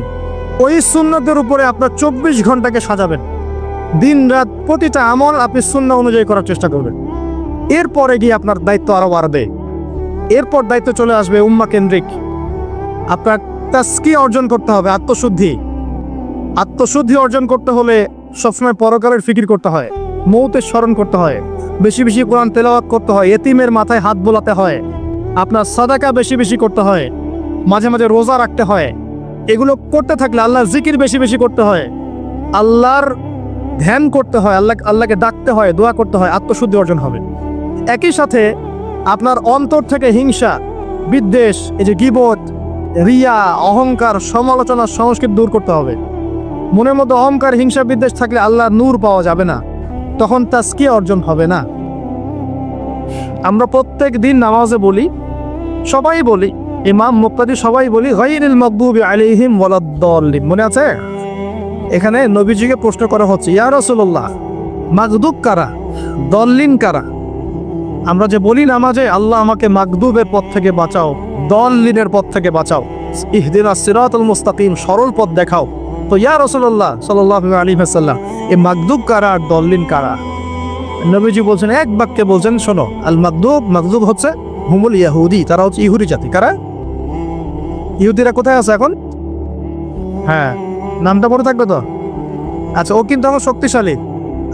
ওই সুন্নতের উপরে আপনার 24 ঘন্টাকে সাজাবেন। দিন রাত প্রতিটা আমল আপনি সুন্নাহ অনুযায়ী করার চেষ্টা করবেন। এরপরে গিয়ে আপনার দায়িত্ব আরো বাড়বে। এরপর দায়িত্ব চলে আসবে উম্মাহ কেন্দ্রিক। আপনার তাজকিয়া অর্জন করতে হবে, আত্মশুদ্ধি অর্জন করতে হলে সবসময় পরকালের ফিকির করতে হয়, মৌতের স্মরণ করতে হয়, বেশি বেশি কোরআন তেলাওয়াত করতে হয়, এতিমের মাথায় হাত বোলাতে হয়, আপনার সাদাকা বেশি বেশি করতে হয়, মাঝে মাঝে রোজা রাখতে হয়। এগুলো করতে থাকলে আল্লাহর জিকির বেশি বেশি করতে হয়, আল্লাহর ধ্যান করতে হয়, আল্লাহকে ডাকতে হয়, দোয়া করতে হয়, আত্মশুদ্ধি অর্জন হবে। একই সাথে আপনার অন্তর থেকে হিংসা, বিদ্বেষ, এই যে গীবত, রিয়া, অহংকার, সমালোচনা, সংস্কৃতি দূর করতে হবে। মনের মধ্যে অহংকার, হিংসা, বিদ্বেষ থাকলে আল্লাহর নূর পাওয়া যাবে না, তখন তাজকিয়া অর্জন হবে না। আমরা প্রত্যেক দিন নামাজে বলি, সবাই বলি, ইমাম, মুক্তাদি সবাই বলি, গায়রিল মাগদুবি আলাইহিম ওয়ালাদ-দাল্লিন। মনে আছে? এখানে নবীজিকে প্রশ্ন করা হচ্ছে, ইয়া রাসূলুল্লাহ, মাগদুব কারা, দল্লিন কারা? আমরা যে বলি নামাজে, আল্লাহ আমাকে মাগদুবের পথ থেকে বাঁচাও, দল্লিনের পথ থেকে বাঁচাও, ইহদিনাস সিরাতাল মুস্তাকিম, সরল পথ দেখাও। তো ইয়া রাসূলুল্লাহ সাল্লাল্লাহু আলাইহি ওয়াসাল্লাম, এই মাগদুব কারা আর দল্লিন কারা? নবীজি বলছেন, এক বাক্যে বলছেন, শোনো, আল মাগদুব হচ্ছে হুমুল ইয়াহুদি, তারা হচ্ছে ইহুদি জাতি। কারা? ইহুদিরা কোথায় আছে এখন? হ্যাঁ, নামটা পড়ে থাকবে তো। আচ্ছা, ও কিন্তু আমার শক্তিশালী,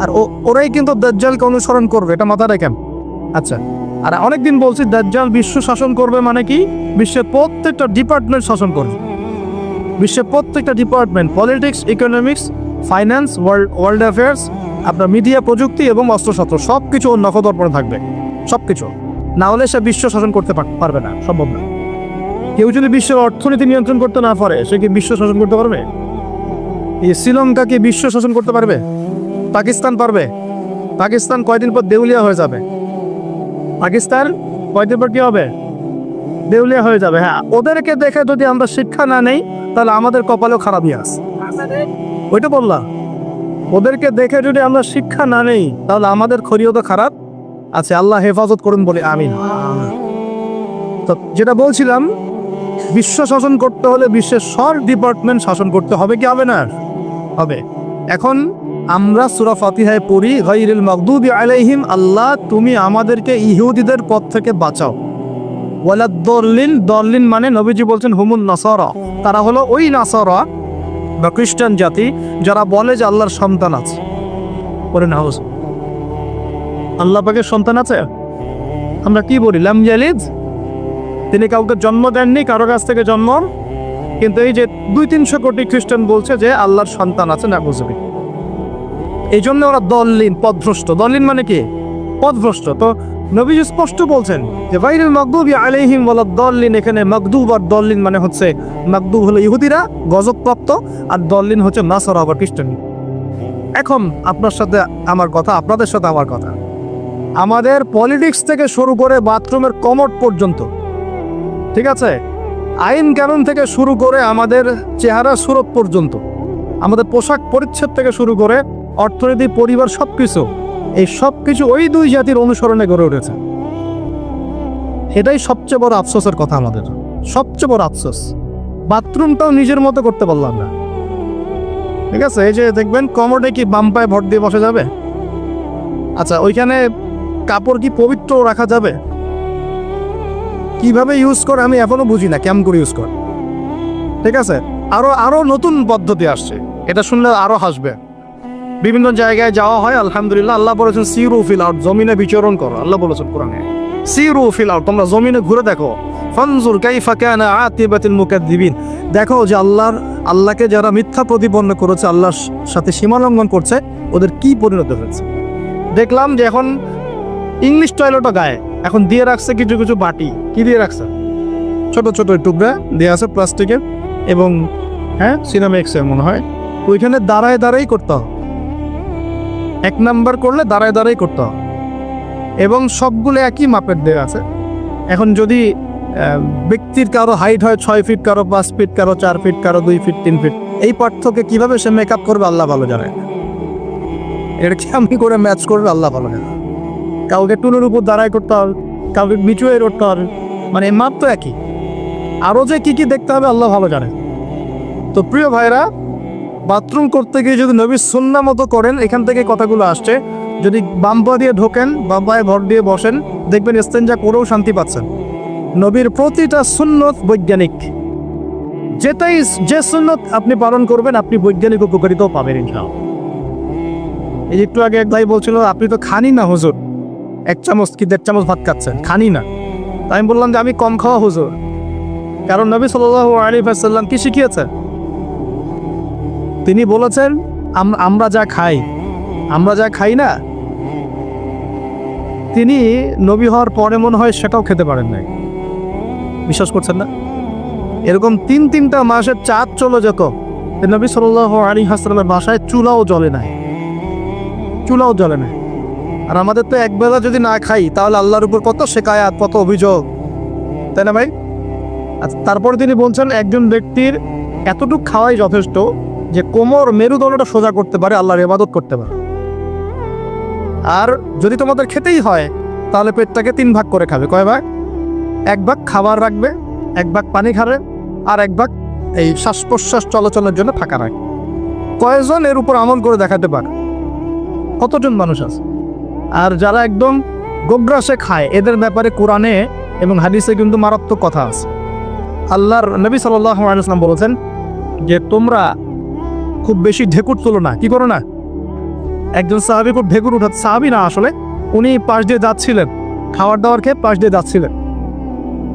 আর ওরাই কিন্তু দাজ্জালকে অনুসরণ করবে, এটা মাথায় রাখেন। আচ্ছা, আর অনেকদিন বলছি দাজ্জাল বিশ্ব শাসন করবে, মানে কি? বিশ্বের প্রত্যেকটা ডিপার্টমেন্ট শাসন করবে। বিশ্বের প্রত্যেকটা department, politics, economics, finance, world affairs, আপনার মিডিয়া, প্রযুক্তি এবং অস্ত্রশস্ত্র সব কিছু ওর নখদর্পণে থাকবে। সব কিছু না হলে সে বিশ্ব শাসন করতে পারবে না, সম্ভব না। কেউ যদি বিশ্বের অর্থনীতি নিয়ন্ত্রণ করতে না পারে, সে কি বিশ্ব শাসন করতে পারবে? এই শ্রীলঙ্কা কি বিশ্ব শাসন করতে পারবে? পাকিস্তান পারবে? পাকিস্তান কয়দিন পর দেউলিয়া হয়ে যাবে। পাকিস্তান কয়দিন পর কি হবে? দেউলিয়া হয়ে যাবে। হ্যাঁ, ওদেরকে দেখে যদি আমরা শিক্ষা না নেই, তাহলে আমাদের কপালেও খারাপই আছে। ওইটা বললাম, ওদেরকে দেখে যদি আমরা শিক্ষা না নেই, তাহলে আমাদের খরিও তো খারাপ আছে। আল্লাহ হেফাজত করুন বলি আমিন। তো যেটা বলছিলাম, বিশ্ব শাসন করতে হলে বিশ্বের সব ডিপার্টমেন্ট শাসন করতে হবে, কি হবে না? হবে। এখন আমরা সূরা ফাতিহায় পড়ি, গায়রিল মাগদুবি আলাইহিম, আল্লাহ তুমি আমাদেরকে ইহুদিদের পথ থেকে বাঁচাও। ওয়ালাদ দল্লিন, দল্লিন মানে নবীজি বলছেন হুমুন নাসারা, তারা হলো ওই নাসারা বা খ্রিস্টান জাতি যারা বলে যে আল্লাহর সন্তান আছে। বলেন হাউস, আল্লাহ পাকের সন্তান আছে? আমরা কি বলি? লাম ইয়ালিদ, তিনি কাউকে জন্ম দেননি, কারো কাছ থেকে জন্ম। কিন্তু এই যে 200-300 কোটি খ্রিস্টান বলছে যে আল্লাহর সন্তান আছে, না বুঝবি। এই জন্য ওরা দল্লিন, পথভ্রষ্ট। দল্লিন মানে কি? পথভ্রষ্ট। তো নবীজি স্পষ্ট বলছেন যে গায়রিল মাগদুবি আলাইহিম ওয়ালাদ দল্লিন। এখানে মাগদুব আর দল্লিন মানে হচ্ছে, মাগদুব হলো ইহুদিরা গজবপ্রাপ্ত, আর দল্লিন হচ্ছে নাসারা বা খ্রিস্টান। এখন আপনার সাথে আমার কথা, আপনাদের সাথে আমার কথা, আমাদের পলিটিক্স থেকে শুরু করে বাথরুমের কমোড পর্যন্ত, ঠিক আছে, আইন কানুন থেকে শুরু করে আমাদের চেহারা সুরত পর্যন্ত, আমাদের পোশাক পরিচ্ছদ থেকে শুরু করে অর্থনীতি, পরিবার, সবকিছু, এই সব কিছু ওই দুই জাতির অনুসরণে গড়ে উঠেছে। এটাই সবচেয়ে বড় আফসোসের কথা, আমাদের সবচেয়ে বড় আফসোস। বাথরুমটাও নিজের মতো করতে পারলাম না, ঠিক আছে। এই যে দেখবেন কমোডে কি বাম পায়ে ভর দিয়ে বসে যাবে? আচ্ছা, ওইখানে কাপড় কি পবিত্র রাখা যাবে? কিভাবে ইউজ করে আমি এখনো বুঝি না, কেমন করে ইউজ করে, ঠিক আছে। আরো নতুন পদ্ধতি আসছে, এটা শুনলে আরো হাসবে। বিভিন্ন জায়গায় যাওয়া হয়, আলহামদুলিল্লাহ। আল্লাহ বলেছেন সিরু ফিল আরদ, জমিনে বিচরণ করো। আল্লাহ বলেছেন কোরআনে সিরু ফিল আরদ, তোমরা জমিনে ঘুরে দেখো। ফানজুর কাইফা কানা আতিবাতুল মুকাদ্দিবিন, দেখো যে আল্লাহকে যারা মিথ্যা প্রতিপন্ন করেছে, আল্লাহর সাথে সীমালঙ্ঘন করছে, ওদের কি পরিণত হয়েছে। দেখলাম যে এখন ইংলিশ টয়লেটও গায়ে এখন দিয়ে রাখছে কিছু কিছু বাটি। কি দিয়ে রাখছে? ছোট ছোট টুকরা দিয়ে আছে প্লাস্টিকের, এবং হ্যাঁ সিনামেক্সের মনে হয়। ওইখানে দাঁড়ায় দাঁড়াই করতে হবে, 1 নাম্বার করলে দাঁড়ায় দাঁড়াই করতে হবে, এবং সবগুলো একই মাপের দেওয়া আছে। এখন যদি ব্যক্তির কারো হাইট হয় 6 ফিট, কারো 5 ফিট, কারো 4 ফিট, কারো 2 ফিট, 3 ফিট, এই পার্থক্য কিভাবে সে মেকআপ করবে আল্লাহ ভালো জানে। এটা কেমন করে ম্যাচ করবে আল্লাহ ভালো জানে। কাউকে টুলের উপর দাঁড়ায় করতে হবে, কাউকে নিচু হয়ে করতে হবে, মানে মাপ তো একই। আরও যে কি কি দেখতে হবে আল্লাহ ভালো জানে। তো প্রিয় ভাইরা, বাথরুম করতে গিয়ে যদি নবীর সুন্নাহ মতো করেন, এখান থেকে কথাগুলো আসছে। যদি বাম পা দিয়ে ঢোকেন, বাম পায়ে ভর দিয়ে বসেন, দেখবেন ইস্তেঞ্জা করেও শান্তি পাচ্ছেন। নবীর প্রতিটা সুন্নত বৈজ্ঞানিক, যে সুন্নত আপনি পালন করবেন, আপনি বৈজ্ঞানিক উপকারিতাও পাবেন ইনশাআল্লাহ। এই একটু আগে এক ভাই বলছিল, আপনি তো খানি না হুজুর, 1 চামচ কি 1.5 চামচ ভাত খাচ্ছেন, খানি না। তাই আমি বললাম যে আমি কম খাওয়া হুজুর, কারণ নবী সাল্লাল্লাহু আলাইহি ওয়াসাল্লাম কি শিখিয়েছেন? তিনি বলেছেন আমরা যা খাই না, তিনি নবী হওয়ার পরে মনে হয় সেটাও খেতে পারেন নাই। বিশ্বাস করছেন না? এরকম 3-3টা মাসের চাঁদ চলে যেত, নবী সাল্লাল্লাহু আলাইহি ওয়াসাল্লামের বাসায় চুলাও জ্বলে নাই। আর আমাদের তো একবেলা যদি না খাই, তাহলে আল্লাহর উপর কত শেকায়াত, কত অভিযোগ, তাই না ভাই? আচ্ছা, তারপরে তিনি বলছেন একজন ব্যক্তির এতটুকু খাওয়াই যথেষ্ট যে কোমর, মেরুদণ্ডটা সোজা করতে পারে, আল্লাহর ইবাদত করতে পারে। আর যদি তোমাদের খেতেই হয়, তাহলে পেটটাকে 3 ভাগ করে খাবে। কয় ভাগ? 1 ভাগ খাবার রাখবে, 1 ভাগ পানি খাবে, আর 1 ভাগ এই শ্বাস প্রশ্বাস চলাচলের জন্য ফাঁকা রাখবে। কয়জন এর উপর আমল করে দেখাতে পারে? কতজন মানুষ আছে? আর যারা একদম গোগ্রাসে খায়, এদের ব্যাপারে কোরআনে এবং হাদিসে কিন্তু মারাত্মক কথা আছে। আল্লাহর নবী সাল্লাল্লাহু আলাইহি ওয়াসাল্লাম বলেছেন যে তোমরা খুব বেশি ঢেকুর তোলো না। কি করো না? একজন সাহাবী খুব ঢেকুর উঠাত, সাহাবী না আসলে, উনি পাশ দিয়ে যাচ্ছিলেন, খাবার দাবার খেয়ে পাশ দিয়ে যাচ্ছিলেন।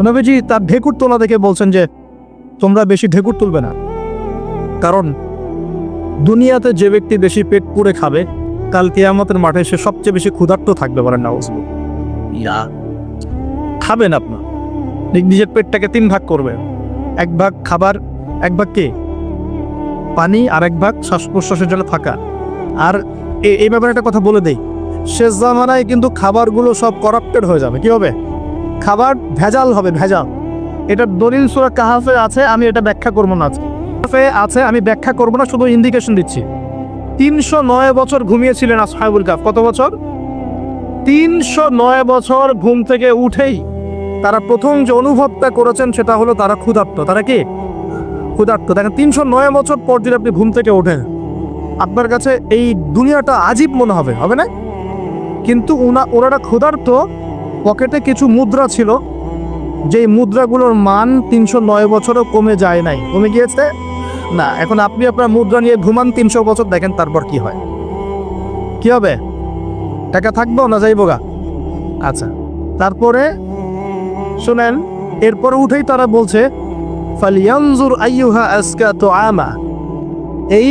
নবীজি তার ঢেকুর তোলা দেখে বলছেন যে তোমরা বেশি ঢেকুর তুলবে না, কারণ দুনিয়াতে যে ব্যক্তি বেশি পেট পুরে খাবে কাল কিয়ামতের মাঠে সে সবচেয়ে বেশি ক্ষুধার্ত থাকবে। বলেন না খাবেন আপনার নিজের পেটটাকে 3 ভাগ করবেন, 1 ভাগ খাবার, 1 ভাগ কি পানি, আর 1 ভাগ শ্বাস প্রশ্বাসের জন্য থাকা। আর এই ব্যাপারে একটা কথা বলে দেই, শেষ জামানায় কিন্তু খাবারগুলো সব করাপ্টেড হয়ে যাবে। কি হবে? খাবার ভেজাল হবে, ভেজাল। এটা দলিল সূরা কাহাফে আছে, আমি এটা ব্যাখ্যা করবো না, আছে আমি ব্যাখ্যা করবো না, শুধু ইন্ডিকেশন দিচ্ছি। 309 বছর ঘুমিয়েছিলেন আসহাবুল কাহফ। কত বছর? 309 বছর ঘুম থেকে উঠেই তারা প্রথম যে অনুভবটা করেছেন সেটা হলো তারা ক্ষুধার্ত। তারা কি ক্ষুধার্ত? দেখেন 309 বছর পর যদি আপনি ঘুম থেকে ওঠেন, আপনার কাছে এই দুনিয়াটা আজীব মনে হবে, হবে না? কিন্তু ওনারা ক্ষুধার্ত, পকেটে কিছু মুদ্রা ছিল, যেই মুদ্রাগুলোর মান 309 বছরও কমে যায় নাই। কমে গিয়েছে না। এখন আপনি আপনার মুদ্রা নিয়ে ঘুমান 300 বছর, দেখেন তারপর কি হয়। কি হবে? টাকা থাকবো না যাইব গা? আচ্ছা, তারপরে শুনেন, এরপরে উঠেই তারা বলছে ফালিয়ানজুর আইয়ুহা আজকা তুআমা, এই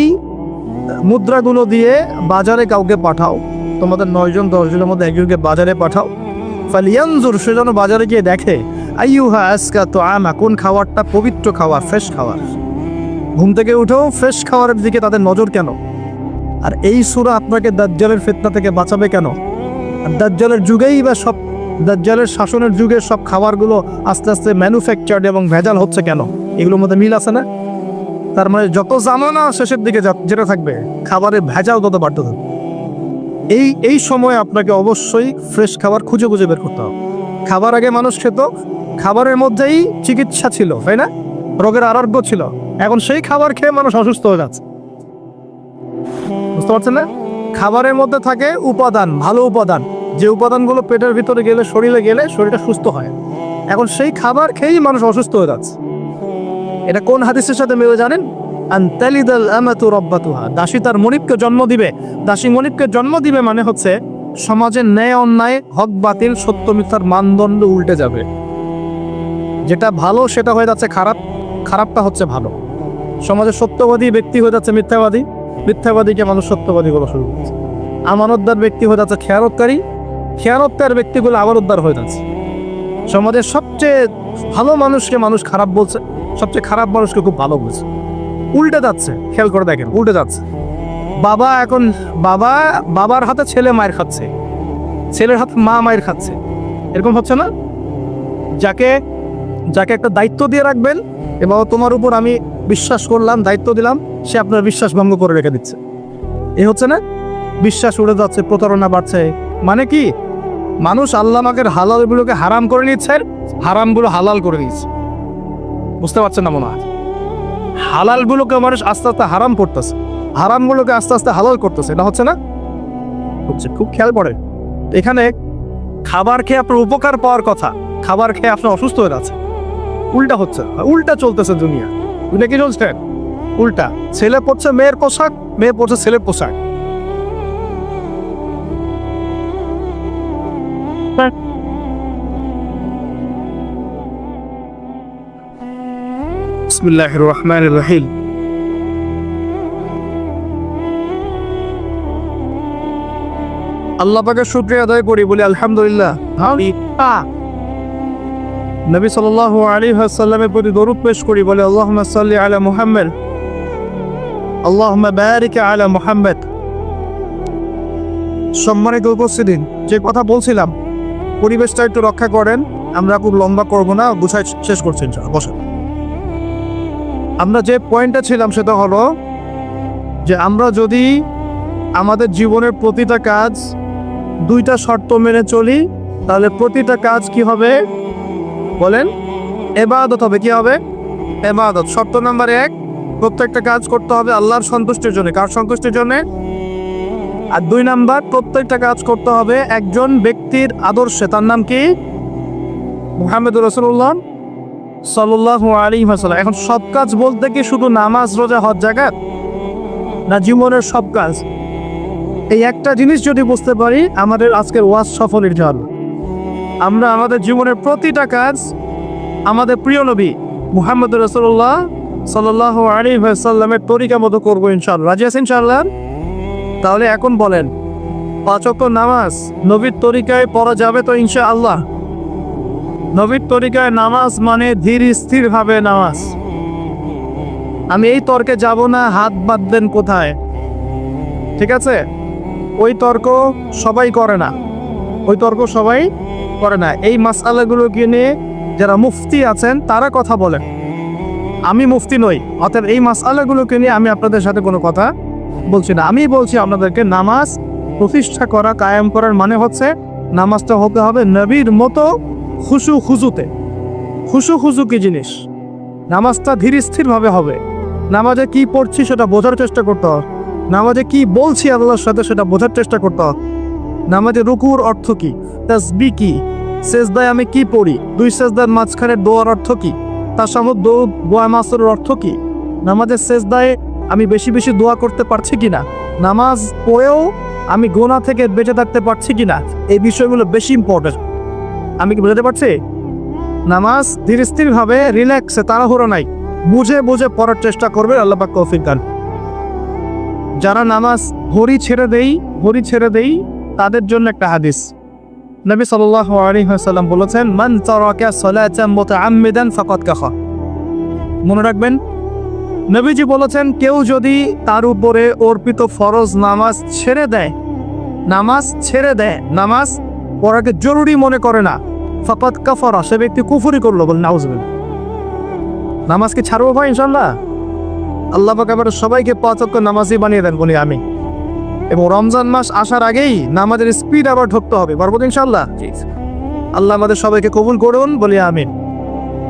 মুদ্রাগুলো দিয়ে বাজারে কাউকে পাঠাও, তোমাদের 9 জন 10 জনের মধ্যে একজনকে বাজারে পাঠাও। ফালিয়ানজুর, সে যেন বাজারে গিয়ে দেখে আইয়ুহা আজকা তুআমা, কোন খাবারটা পবিত্র খাবার, ফ্রেশ খাবার। ঘুম থেকে উঠেও ফ্রেশ খাবারের দিকে তাদের নজর কেন? আর এই সূরা আপনাকে দাজ্জালের ফিতনা থেকে বাঁচাবে কেন? আর দাজ্জালের যুগেই বা সব, দাজ্জালের শাসনের যুগে সব খাবারগুলো আস্তে আস্তে ম্যানুফ্যাকচার্ড এবং ভেজাল হচ্ছে কেন? এগুলোর মধ্যে মিল আছে না? তার মানে যত জামানা শেষের দিকে যেটা থাকবে, খাবারের ভেজাল তত বাড়তে থাকবে। এই সময় আপনাকে অবশ্যই ফ্রেশ খাবার খুঁজে খুঁজে বের করতে হবে। খাবার আগে মানুষ খেত, খাবারের মধ্যেই চিকিৎসা ছিল, তাই না? রোগের আরোগ্য ছিল। এখন সেই খাবার খেয়ে মানুষ অসুস্থ হয়ে যাচ্ছে। বুঝতে পারছেন না? খাবারের মধ্যে থাকে উপাদান, ভালো উপাদান, যে উপাদানগুলো পেটের ভিতরে গেলে, শরীরে গেলে শরীরটা সুস্থ হয়। এখন সেই খাবার খেয়েই মানুষ অসুস্থ হয়ে যাচ্ছে। এটা কোন হাদিসের সাথে মিলে জানেন? আনতালিদাল আমাতু রাব্বাতুহা, দাসী তার মনিবকে জন্ম দিবে। দাসী মনিবকে জন্ম দিবে মানে হচ্ছে সমাজের ন্যায় অন্যায়, হক বাতিল, সত্য মিথ্যার মানদণ্ড উল্টে যাবে। যেটা ভালো সেটা হয়ে যাচ্ছে খারাপ, খারাপটা হচ্ছে ভালো। সমাজের সত্যবাদী ব্যক্তি হয়ে যাচ্ছে মিথ্যাবাদী, মিথ্যাবাদীকে মানুষ সত্যবাদী বলা শুরু করছে। আমানতদার ব্যক্তি হয়ে যাচ্ছে খেয়ানতকারী, খেয়ানতকার ব্যক্তিগুলো আমানতদার হয়ে যাচ্ছে। সমাজের সবচেয়ে ভালো মানুষকে মানুষ খারাপ বলছে, সবচেয়ে খারাপ মানুষকে খুব ভালো বলছে। উল্টে যাচ্ছে, খেয়াল করে দেখেন, উল্টে যাচ্ছে। বাবা এখন বাবার হাতে ছেলে মায়ের খাচ্ছে, ছেলের হাতে মা মায়ের খাচ্ছে, এরকম হচ্ছে না? যাকে একটা দায়িত্ব দিয়ে রাখবেন, এবং তোমার উপর আমি বিশ্বাস করলাম, দায়িত্ব দিলাম, সে আপনার বিশ্বাস ভঙ্গ করে রেখে দিচ্ছে। এ হচ্ছে না? বিশ্বাস উড়ে যাচ্ছে, প্রতারণা বাড়ছে। মানে কি? মানুষ আল্লাহ পাকের হালালগুলোকে হারাম করে নিচ্ছে, হারামগুলো হালাল করে নিচ্ছে। বুঝতে পারছেন না মনে হয়? হালালগুলোকে মানুষ আস্তে আস্তে হারাম করতেছে, হারামগুলোকে আস্তে আস্তে হালাল করতেছে। এটা হচ্ছে না? হচ্ছে। খুব খেয়াল করে, এখানে খাবার খেয়ে আপনার উপকার পাওয়ার কথা, খাবার খেয়ে আপনার অসুস্থ হয়ে যাচ্ছে। উল্টা হচ্ছে, উল্টা চলতেছে দুনিয়া। দুনিয়া কি চলছে? উল্টা। ছেলে পড়ছে মেয়ের পোশাক, মেয়ে পড়ছে ছেলের পোশাক। বিসমিল্লাহির রহমানির রহিম। আল্লাহ পাকের শুকরিয়া আদায় করি, বলি আলহামদুলিল্লাহ। নবী সাল্লাল্লাহু আলাইহি ওয়াসাল্লামের প্রতি দরুদ পেশ করি, বলে আল্লাহুম্মা সাল্লি আলা মুহাম্মদ, আল্লাহুম্মা বারিক আলা মুহাম্মদ। সম্মানিত উপস্থিতি, যে কথা বলছিলাম, পরিবেশটা একটু রক্ষা করেন। আমরা খুব লম্বা করব না, গুছাই শেষ করছি ইনশাআল্লাহ। বসেন। আমরা যে পয়েন্টটা ছিলাম সেটা হলো যে আমরা যদি আমাদের জীবনের প্রতিটা কাজ 2টা শর্ত মেনে চলি, তাহলে প্রতিটা কাজ কি হবে বলেন? ইবাদত হবে। কি হবে? ইবাদত। শর্ত নাম্বার 1, প্রত্যেকটা কাজ করতে হবে আল্লাহর সন্তুষ্টির জন্য। কার সন্তুষ্টির জন্য? আর 2 নাম্বার, প্রত্যেকটা কাজ করতে হবে একজন ব্যক্তির আদর্শে। তার নাম কি? মুহাম্মদুর রাসূলুল্লাহ সাল্লাল্লাহু আলাইহি ওয়াসাল্লাম। এখন সব কাজ বলতে কি শুধু নামাজ, রোজা, হজ, যাকাত, না জীবনের সব কাজ? এই একটা জিনিস যদি বুঝতে পারি, আমাদের আজকের ওয়াজ সফলের জল। আমরা আমাদের জীবনের প্রতিটা কাজ আমাদের প্রিয় নবী মুহাম্মদ রাসূলুল্লাহ সাল্লাল্লাহু আলাইহি ওয়াসাল্লামের তরিকা মতো করবো ইনশাআল্লাহ। রাজি আছেন ইনশাআল্লাহ? তাহলে এখন বলেন, 5 ওয়াক্ত নামাজ নবীর তরিকায় পড়া যাবে তো ইনশাআল্লাহ? নবীর তরিকায় নামাজ মানে ধীর স্থির ভাবে নামাজ। আমি এই তর্কে যাব না, হাত বাঁধবেন কোথায়, ঠিক আছে? ওই তর্ক সবাই করে না, ওই তর্ক সবাই করে না। এই মাসআলাগুলোকে নিয়ে যারা মুফতি আছেন তারা কথা বলেন, আমি মুফতি নই, অতএব এই মাসআলাগুলোকে নিয়ে আমি আপনাদের সাথে কোনো কথা বলছি না। আমি বলছি আপনাদেরকে, নামাজ প্রতিষ্ঠা করা, কায়েম করার মানে হচ্ছে নামাজটা হতে হবে নবীর মতো খুশু খুজুতে। খুশু খুজু কি জিনিস? নামাজটা ধীর স্থিরভাবে হবে। নামাজে কি পড়ছি সেটা বোঝার চেষ্টা করতে হবে, নামাজে কি বলছি আল্লাহর সাথে সেটা বোঝার চেষ্টা করতে হবে। নামাজে রুকুর অর্থ কি, তাসবিহ কি, সেজদায় আমি কি পড়ি, 2 সেজদার মাঝখানে দোয়ার অর্থ কি, তাশাহুদ দোয়া মাসুরের অর্থ কি, নামাজের সেজদায় আমি বেশি বেশি দোয়া করতে পারছি কিনা, নামাজ পড়েও আমি গুনাহ থেকে বেঁচে থাকতে পারছি কিনা, এই বিষয়গুলো বেশি ইম্পর্টেন্ট। আমি কি বুঝাতে পারছি? নামাজ ধীর স্থিরভাবে, রিল্যাক্সে, তাড়াহুড়ো নাই, বুঝে বুঝে পড়ার চেষ্টা করবে। আল্লাহ পাক তৌফিক দান। যারা নামাজ হরি ছেড়ে দেই তাদের জন্য একটা হাদিস। নবী সাল্লাল্লাহু আলাইহি ওয়াসাল্লাম বলেছেন, মান তারাকা সালাতান মুতাআম্মিদান ফাকাদ কাফা। মনে রাখবেন, নবীজি বলেছেন, কেউ যদি তার উপরে অর্পিত ফরজ নামাজ ছেড়ে দেয়, নামাজ পড়াকে জরুরি মনে করে না, ফাকাদ কাফারা, সে ব্যক্তি কুফরি করলো। বল নাউজুবিল্লাহ। নামাজকে ছাড়বো ভাই ইনশাআল্লাহ? আল্লাহ পাক এবারে সবাইকে 5 ওয়াক্ত নামাজি বানিয়ে দেন বলি আমি। এবং রমজান মাস আসার আগেই নামাজের স্পিড আবার ঢুকতে হবে, পারবো ইনশাআল্লাহ? আল্লাহ আমাদের সবাইকে কবুল করুন বলি আমিন।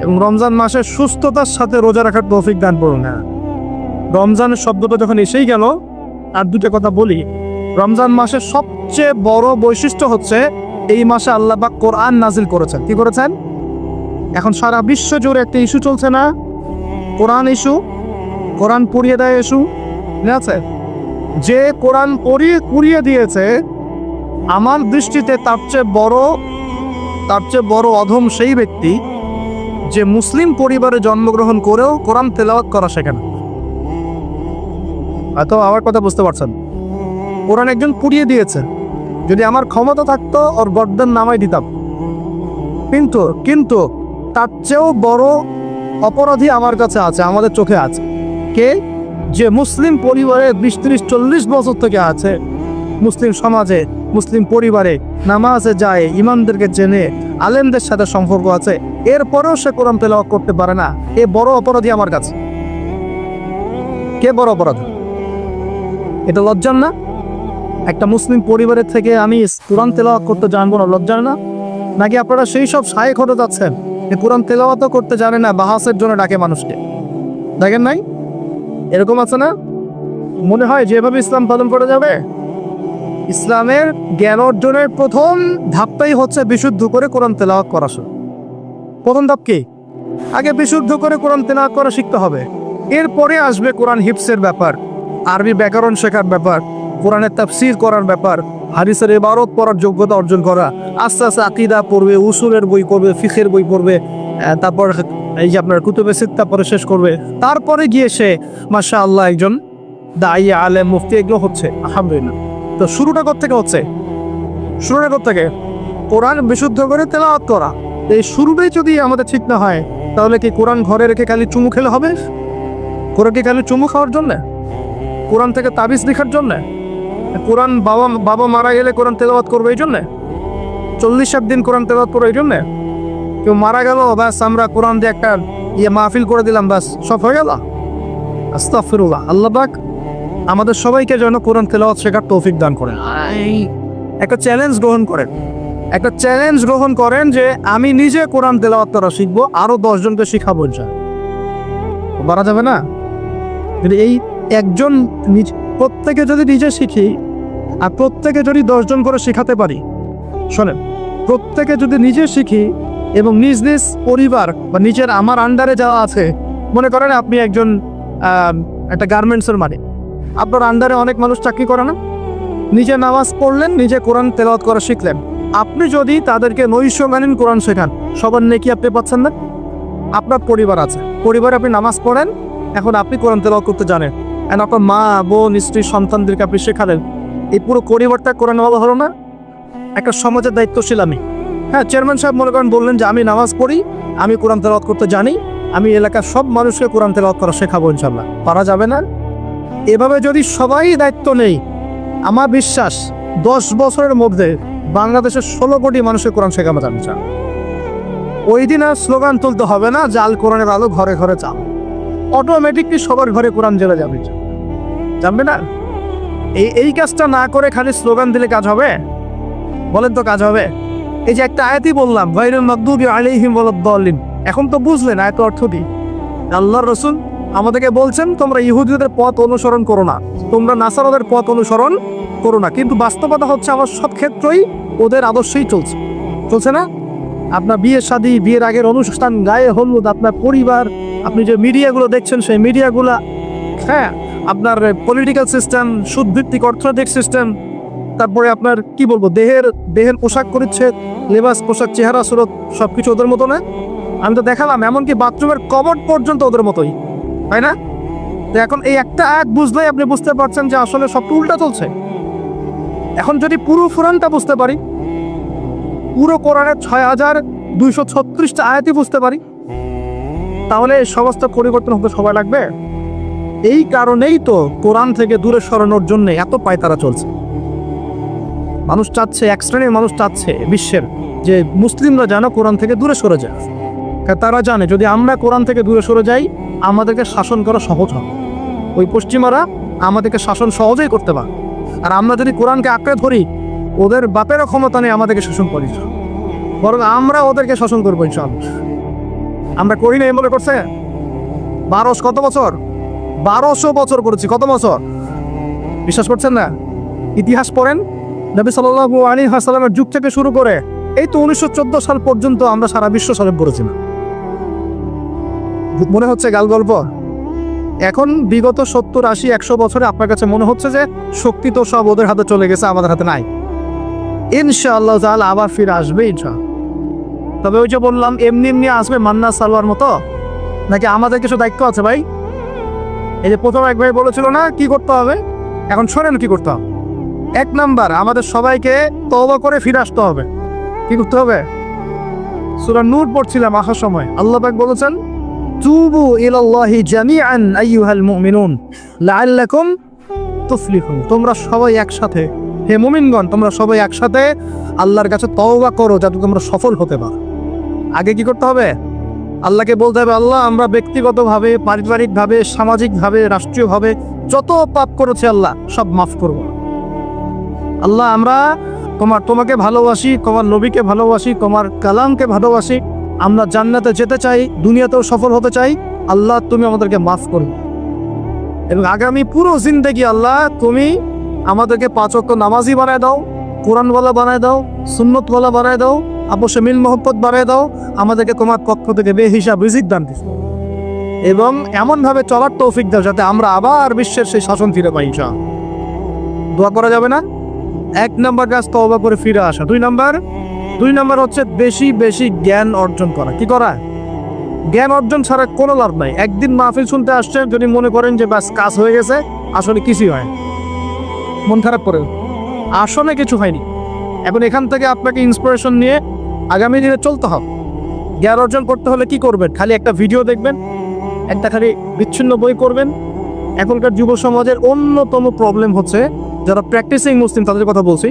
এবং রমজান মাসে সুস্থতার সাথে রোজা রাখার তৌফিক দান করুন। হ্যাঁ, রমজানের শব্দটা যখন এসেই গেল, আর দুটো কথা বলি। রমজান মাসের সবচেয়ে বড় বৈশিষ্ট্য হচ্ছে এই মাসে আল্লাহ পাক কোরআন নাজিল করেছেন। কি করেছেন? এখন সারা বিশ্ব জুড়ে একটা ইস্যু চলছে না, কোরআন ইস্যু, কোরআন পুড়িয়ে দেয় ইস্যু, ঠিক আছে? যে কোরআন পুড়িয়ে দিয়েছে, আমার দৃষ্টিতে তার চেয়ে বড় অধম সেই ব্যক্তি যে মুসলিম পরিবারে জন্মগ্রহণ করেও কোরআন তেলাওয়াত করা শেখে না। হয়তো আমার কথা বুঝতে পারছেন। কোরআন একজন পুড়িয়ে দিয়েছে, যদি আমার ক্ষমতা থাকতো ওর গর্দান নামাই দিতাম, কিন্তু তার চেয়েও বড় অপরাধী আমার কাছে আছে, আমাদের চোখে আছে। কে? যে মুসলিম পরিবারে 20, 30, 40 বছর থেকে আছে, মুসলিম সমাজে, মুসলিম পরিবারে নামাজে যায়, ইমামদেরকে চেনে, আলেমদের সাথে সম্পর্ক আছে, এরপরেও সে কোরআন তেলাওয়াত করতে পারে না। এ বড় অপরাধী আমার কাছে। কে বড় অপরাধী? এটা লজ্জার না? একটা মুসলিম পরিবারের থেকে আমি কোরআন তেলাওয়াত করতে জানবো না, লজ্জার না? নাকি আপনারা সেই সব শায়েখ হতে যাচ্ছেন যে কোরআন তেলাওয়াতও করতে জানে না, বাহাসের জন্য ডাকে মানুষকে? দেখেন নাই এরকম আছে না? মনে হয় যেভাবে ইসলাম পালন করা যাবে। ইসলামের জ্ঞান অর্জনের প্রথম ধাপটাই হচ্ছে বিশুদ্ধ করে কোরআন তেলাওয়াত করা। প্রথম ধাপ কি? আগে বিশুদ্ধ করে কোরআন তেলাওয়াত করা শিখতে হবে। এরপরে আসবে কোরআন হিফজের ব্যাপার, আরবি ব্যাকরণ শেখার ব্যাপার, কোরআনের তাফসীর করার ব্যাপার, হাদিসের ইবারত পড়ার যোগ্যতা অর্জন করা, আস্তে আস্তে আকীদা পড়বে, উসুলের বই পড়বে, ফিকহের বই পড়বে, তারপর এই যে আপনার কুতুবে সিত্তা পড়ে শেষ করবে। তারপরে গিয়ে সে মাশাআল্লাহ একজন দাঈ, আলেম, মুফতি এগুলো হচ্ছে, আলহামদুলিল্লাহ। তো শুরুটা কোত্থেকে হচ্ছে? কোরআন বিশুদ্ধ করে তেলাওয়াত করা। এই শুরুটাই যদি আমাদের ঠিক না হয়, তাহলে কি কোরআন ঘরে রেখে খালি চুমু খেলে হবে? কোরআন কি খালি চুমু খাওয়ার জন্যে? কোরআন থেকে তাবিজ লেখার জন্যে? কোরআন বাবা মারা গেলে কোরআন তেলাওয়াত করবে এই জন্যে? 40 দিন কোরআন তেলাওয়াত করবে এই জন্যে? কেউ মারা গেল, ব্যাস আমরা কোরআন দিয়ে একটা মাহফিল করে দিলাম, ব্যাস সব হয়ে গেল? আস্তাগফিরুল্লাহ। আল্লাহ পাক আমাদের সবাইকে যেন কোরআন তেলাওয়াত শেখার তৌফিক দান করেন। একটা চ্যালেঞ্জ গ্রহণ করেন যে আমি নিজে কোরআন তেলাওয়াত করা শিখবো, আরো 10 জনকে শিখাবো। বাড়া যাবে না? এই একজন প্রত্যেকে যদি নিজে শিখি, আর প্রত্যেকে যদি 10 জন করে শিখাতে পারি, শোনেন, প্রত্যেকে যদি নিজে শিখি, এবং নিজ নিজ পরিবার বা নিজের আমার আন্ডারে যাওয়া আছে, মনে করেন আপনি একজন একটা গার্মেন্টসের মালিক, আপনার আন্ডারে অনেক মানুষ চাকরি করে না, নিজে নামাজ পড়লেন, নিজে কোরআন তেলাওয়াত করা শিখলেন, আপনি যদি তাদেরকে নৈশকালীন কোরআন শেখান, সবার নেকি আপনি পাচ্ছেন না? আপনার পরিবার আছে, পরিবারে আপনি নামাজ পড়েন, এখন আপনি কোরআন তেলাওয়াত করতে জানেন, এখন আপনার মা, বোন, স্ত্রী, সন্তানদেরকে আপনি শেখালেন, এই পুরো পরিবারটা কোরআন ওয়ালা হলো না? একটা সমাজের দায়িত্বশীল আমি। হ্যাঁ, চেয়ারম্যান সাহেব মনে করেন বললেন যে আমি নামাজ পড়ি, আমি কোরআন তেলাওয়াত করতে জানি, আমি এলাকার সব মানুষকে কোরআন তেলাওয়াত করা শেখাবো ইনশাল্লাহ। পারা যাবে না? এভাবে যদি সবাই দায়িত্ব নেই, আমার বিশ্বাস 10 বছরের মধ্যে বাংলাদেশের 16 কোটি মানুষের কোরআন শেখানো যাবে। ওই দিন আর স্লোগান তুলতে হবে না, জাল কোরআনের আলো ঘরে ঘরে চাল, অটোমেটিকলি সবার ঘরে কোরআন জ্বলে যাবে। জানবে না? এই কাজটা না করে খালি স্লোগান দিলে কাজ হবে? বলেন তো কাজ হবে? এই যে একটা আয়াতই বললাম, গায়রুল মাগদুবি আলাইহিম ওয়ালাদ-দাল্লিন, এখন তো বুঝলেন আয়াত অর্থ কি? আল্লাহর রাসূল আমাদেরকে বলছেন তোমরা ইহুদিদের পথ অনুসরণ করো না, তোমরা নাসারাদের পথ অনুসরণ করো না, কিন্তু বাস্তবতা হচ্ছে আমার সব ক্ষেত্রেই ওদের আদর্শই চলছে না? আপনার বিয়ে শাদী, বিয়ের আগের অনুষ্ঠান, গায়ে হলুদ, আপনার পরিবার, আপনি যে মিডিয়াগুলো দেখছেন সেই মিডিয়াগুলা, হ্যাঁ, আপনার পলিটিক্যাল সিস্টেম, সুদভিত্তিক অর্থনৈতিক সিস্টেম, তারপরে আপনার কি বলবো, দেহের পোশাক পরিচ্ছেদ, লেবাস, পোশাক, চেহারা, সুরত, সবকিছু ওদের মতো না? আমি তো দেখালাম, এমনকি বাথরুমের কবর্ড পর্যন্ত ওদের মতোই, তাই না? তো এখন এই একটা আয়াত বুঝলেই আপনি বুঝতে পারছেন যে আসলে সব উল্টা চলছে। এখন যদি পুরো কোরআনটা বুঝতে পারি, পুরো কোরআনের 6236টা আয়াতই বুঝতে পারি, তাহলে এই সমস্ত পরিবর্তন হতে সময় লাগবে? এই কারণেই তো কোরআন থেকে দূরে সরানোর জন্য এত পায়তারা চলছে। মানুষ চাচ্ছে, এক শ্রেণীর মানুষ চাচ্ছে বিশ্বের যে মুসলিমরা যেন কোরআন থেকে দূরে সরে যায়। তারা জানে যদি আমরা কোরআন থেকে দূরে সরে যাই, আমাদেরকে শাসন করা সহজ হবে। ওই পশ্চিমারা আমাদেরকে শাসন সহজেই করতে পারে, আর আমরা যদি কোরআনকে আঁকড়ে ধরি, ওদের বাপেরও ক্ষমতা নেই আমাদেরকে শাসন করি, বরং আমরা ওদেরকে শাসন করবো ইনশাআল্লাহ। আমরা করি না, মনে করছে কত বছর? 1200 বছর করেছি। কত বছর? বিশ্বাস করছেন না? ইতিহাস পড়েন, নবী সাল্লাল্লাহু আলাইহি ওয়াসাল্লামের যুগ থেকে শুরু করে এই তো 1914 সাল পর্যন্ত আমরা সারা বিশ্ব সালেম পড়েছিলাম। মনে হচ্ছে গাল গল্প। এখন বিগত 70, 80, 100 বছরে আপনার কাছে মনে হচ্ছে যে শক্তি তো সব ওদের হাতে চলে গেছে, আমাদের হাতে নাই। ইনশাআল্লাহ তাআলা আবার ফিরে আসবে ইনশাআল্লাহ। তবে ওই যে বললাম, এমনি আসবে মান্না সালোয়ার মতো, নাকি আমাদের কিছু দায়িত্ব আছে ভাই? এই যে প্রথম এক ভাই বলেছিল না কি করতে হবে, এখন শোনেন কি করতে হবে। 1 নাম্বার, আমাদের সবাইকে তওবা করে ফিরে আসতে হবে। কি করতে হবে? সূরা নূর পড়ছিলাম আসার সময়, আল্লাহ পাক বলেছেন, তুবু ইলাল্লাহি জামিআন আইয়ুহাল মুমিনুন লাআল্লাকুম তুফলিহুন। তোমরা সবাই একসাথে, হে মুমিনগণ, তোমরা সবাই একসাথে আল্লাহর কাছে তওবা করো যাতে তোমরা সফল হতে পারো। আগে কি করতে হবে? আল্লাহকে বলতে হবে, আল্লাহ আমরা ব্যক্তিগতভাবে, পারিবারিকভাবে, সামাজিকভাবে, রাষ্ট্রীয়ভাবে যত পাপ করেছি আল্লাহ সব মাফ করব। আল্লাহ আমরা তোমাকে ভালোবাসি, তোমার নবীকে ভালোবাসি, তোমার কালামকে ভালোবাসি, আমরা জান্নাতে যেতে চাই, দুনিয়াতেও সফল হতে চাই, আল্লাহ তুমি আমাদেরকে মাফ করো। এবং আগামী পুরো জিন্দেগি আল্লাহ তুমি আমাদেরকে 5 ওয়াক্ত নামাজি বানায় দাও, কোরআনওয়ালা বানায় দাও, সুন্নতওয়ালা বানায় দাও, আপসে মিল মহব্বত বানায় দাও, আমাদেরকে তোমার পক্ষ থেকে বেহিসাব রিজিক দান দিও, এবং এমনভাবে চলার তৌফিক দাও যাতে আমরা আবার বিশ্বের সেই শাসন ফিরে পাই। দোয়া করা যাবে না? 1 নাম্বার কাজ তওবা করে ফিরে আসা। 2 নাম্বার হচ্ছে বেশি বেশি জ্ঞান অর্জন করা। কি করা? জ্ঞান অর্জন ছাড়া কোনো লাভ নাই। একদিন মাহফিল শুনতে আসছেন, যদি মনে করেন যে বাস কাজ হয়ে গেছে, আসলে কিছুই হয়, মন খারাপ করে, আসলে কিছু হয়নি। এখন এখান থেকে আপনাকে ইন্সপিরেশন নিয়ে আগামী দিনে চলতে হবে। জ্ঞান অর্জন করতে হলে কি করবেন? খালি একটা ভিডিও দেখবেন, একটা খালি বিচ্ছিন্ন বই করবেন। এখনকার যুব সমাজের অন্যতম প্রবলেম হচ্ছে, যারা প্র্যাকটিসিং মুসলিম তাদের কথা বলছি,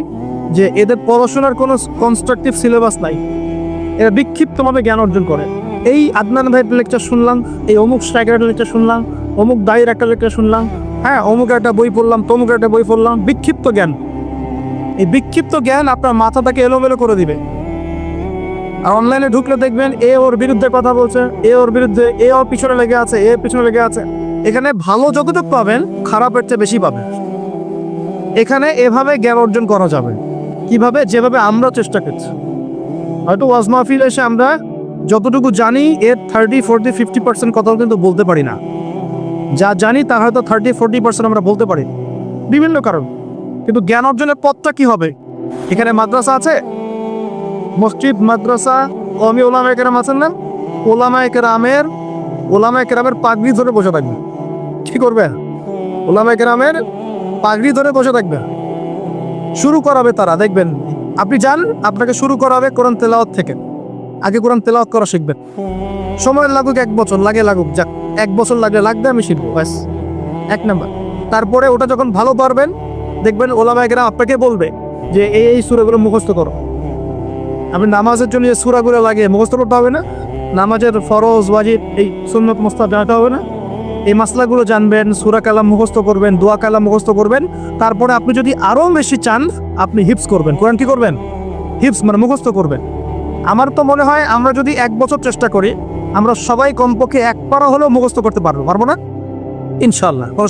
যে এদের পড়াশোনার কোনো কনস্ট্রাকটিভ সিলেবাস নাই, এরা বিক্ষিপ্তভাবে জ্ঞান অর্জন করে। এই আদনান ভাইয়ের লেকচার শুনলাম, এই অমুক স্ট্রাইকারের লেকচার শুনলাম, অমুক দায়ের একটা লেকচার শুনলাম, হ্যাঁ অমুক একটা বই পড়লাম, তমুক একটা বই পড়লাম, বিক্ষিপ্ত জ্ঞান। এই বিক্ষিপ্ত জ্ঞান আপনার মাথাটাকে এলোমেলো করে দিবে। আর অনলাইনে ঢুকলে দেখবেন এ ওর বিরুদ্ধে কথা বলছে, এ ওর বিরুদ্ধে, এ ওর পিছনে লেগে আছে, এ পিছনে লেগে আছে। এখানে ভালো যতটুকু পাবেন, খারাপের চেয়ে বেশি পাবেন। এখানে এভাবে জ্ঞান অর্জন করা যাবে। কিভাবে? যেভাবে আমরা চেষ্টা করছি। হয়তো ওয়াজ মাহফিল এসে আমরা যতটুকু জানি এর 30, 40, 50% কথাও কিন্তু বলতে পারি না। যা জানি তা হয়তো 30-40% আমরা বলতে পারি বিভিন্ন কারণ। কিন্তু জ্ঞান অর্জনের পথটা কি হবে? এখানে মাদ্রাসা আছে, মসজিদ মাদ্রাসা, কওমি ওলামায়ে কেরাম আছেন না? ওলামায়ে কেরামের পাগড়ি ধরে বসে থাকবে। কি করবে? ওলামায়ে কেরামের পাগড়ি ধরে বসে থাকবে। শুরু করাবে তারা, দেখবেন আপনি যান, আপনাকে শুরু করাবে কোরআন তেলাওয়াত থেকে। আগে কোরআন তেলাওয়াত করা শিখবেন। সময় লাগুক 1 বছর, লাগুক, যাক 1 বছর লাগবে, আমি শিখবো, ব্যাস 1 নাম্বার। তারপরে ওটা যখন ভালো পারবেন, দেখবেন ওলামায়ে কেরাম আপনাকে বলবে যে এই সূরাগুলো মুখস্থ করো। আপনি নামাজের জন্য যে সূরাগুলো লাগে মুখস্থ করতে হবে না? নামাজের ফরজ, ওয়াজিব, এই সুন্নত মুস্তাহাব জানতে হবে না? এই মাসলাগুলো জানবেন, সূরা কালাম মুখস্থ করবেন, দোয়া কালাম মুখস্থ করবেন। তারপরে আপনি যদি আরও বেশি চান, আপনি হিফজ করবেন। কোরআন কি করবেন? হিফজ মানে মুখস্থ করবেন। আমার তো মনে হয় আমরা যদি 1 বছর চেষ্টা করি, আমরা সবাই কমপক্ষে 1 পারা হলেও মুখস্থ করতে পারবো না? ইনশাআল্লাহ, কোনো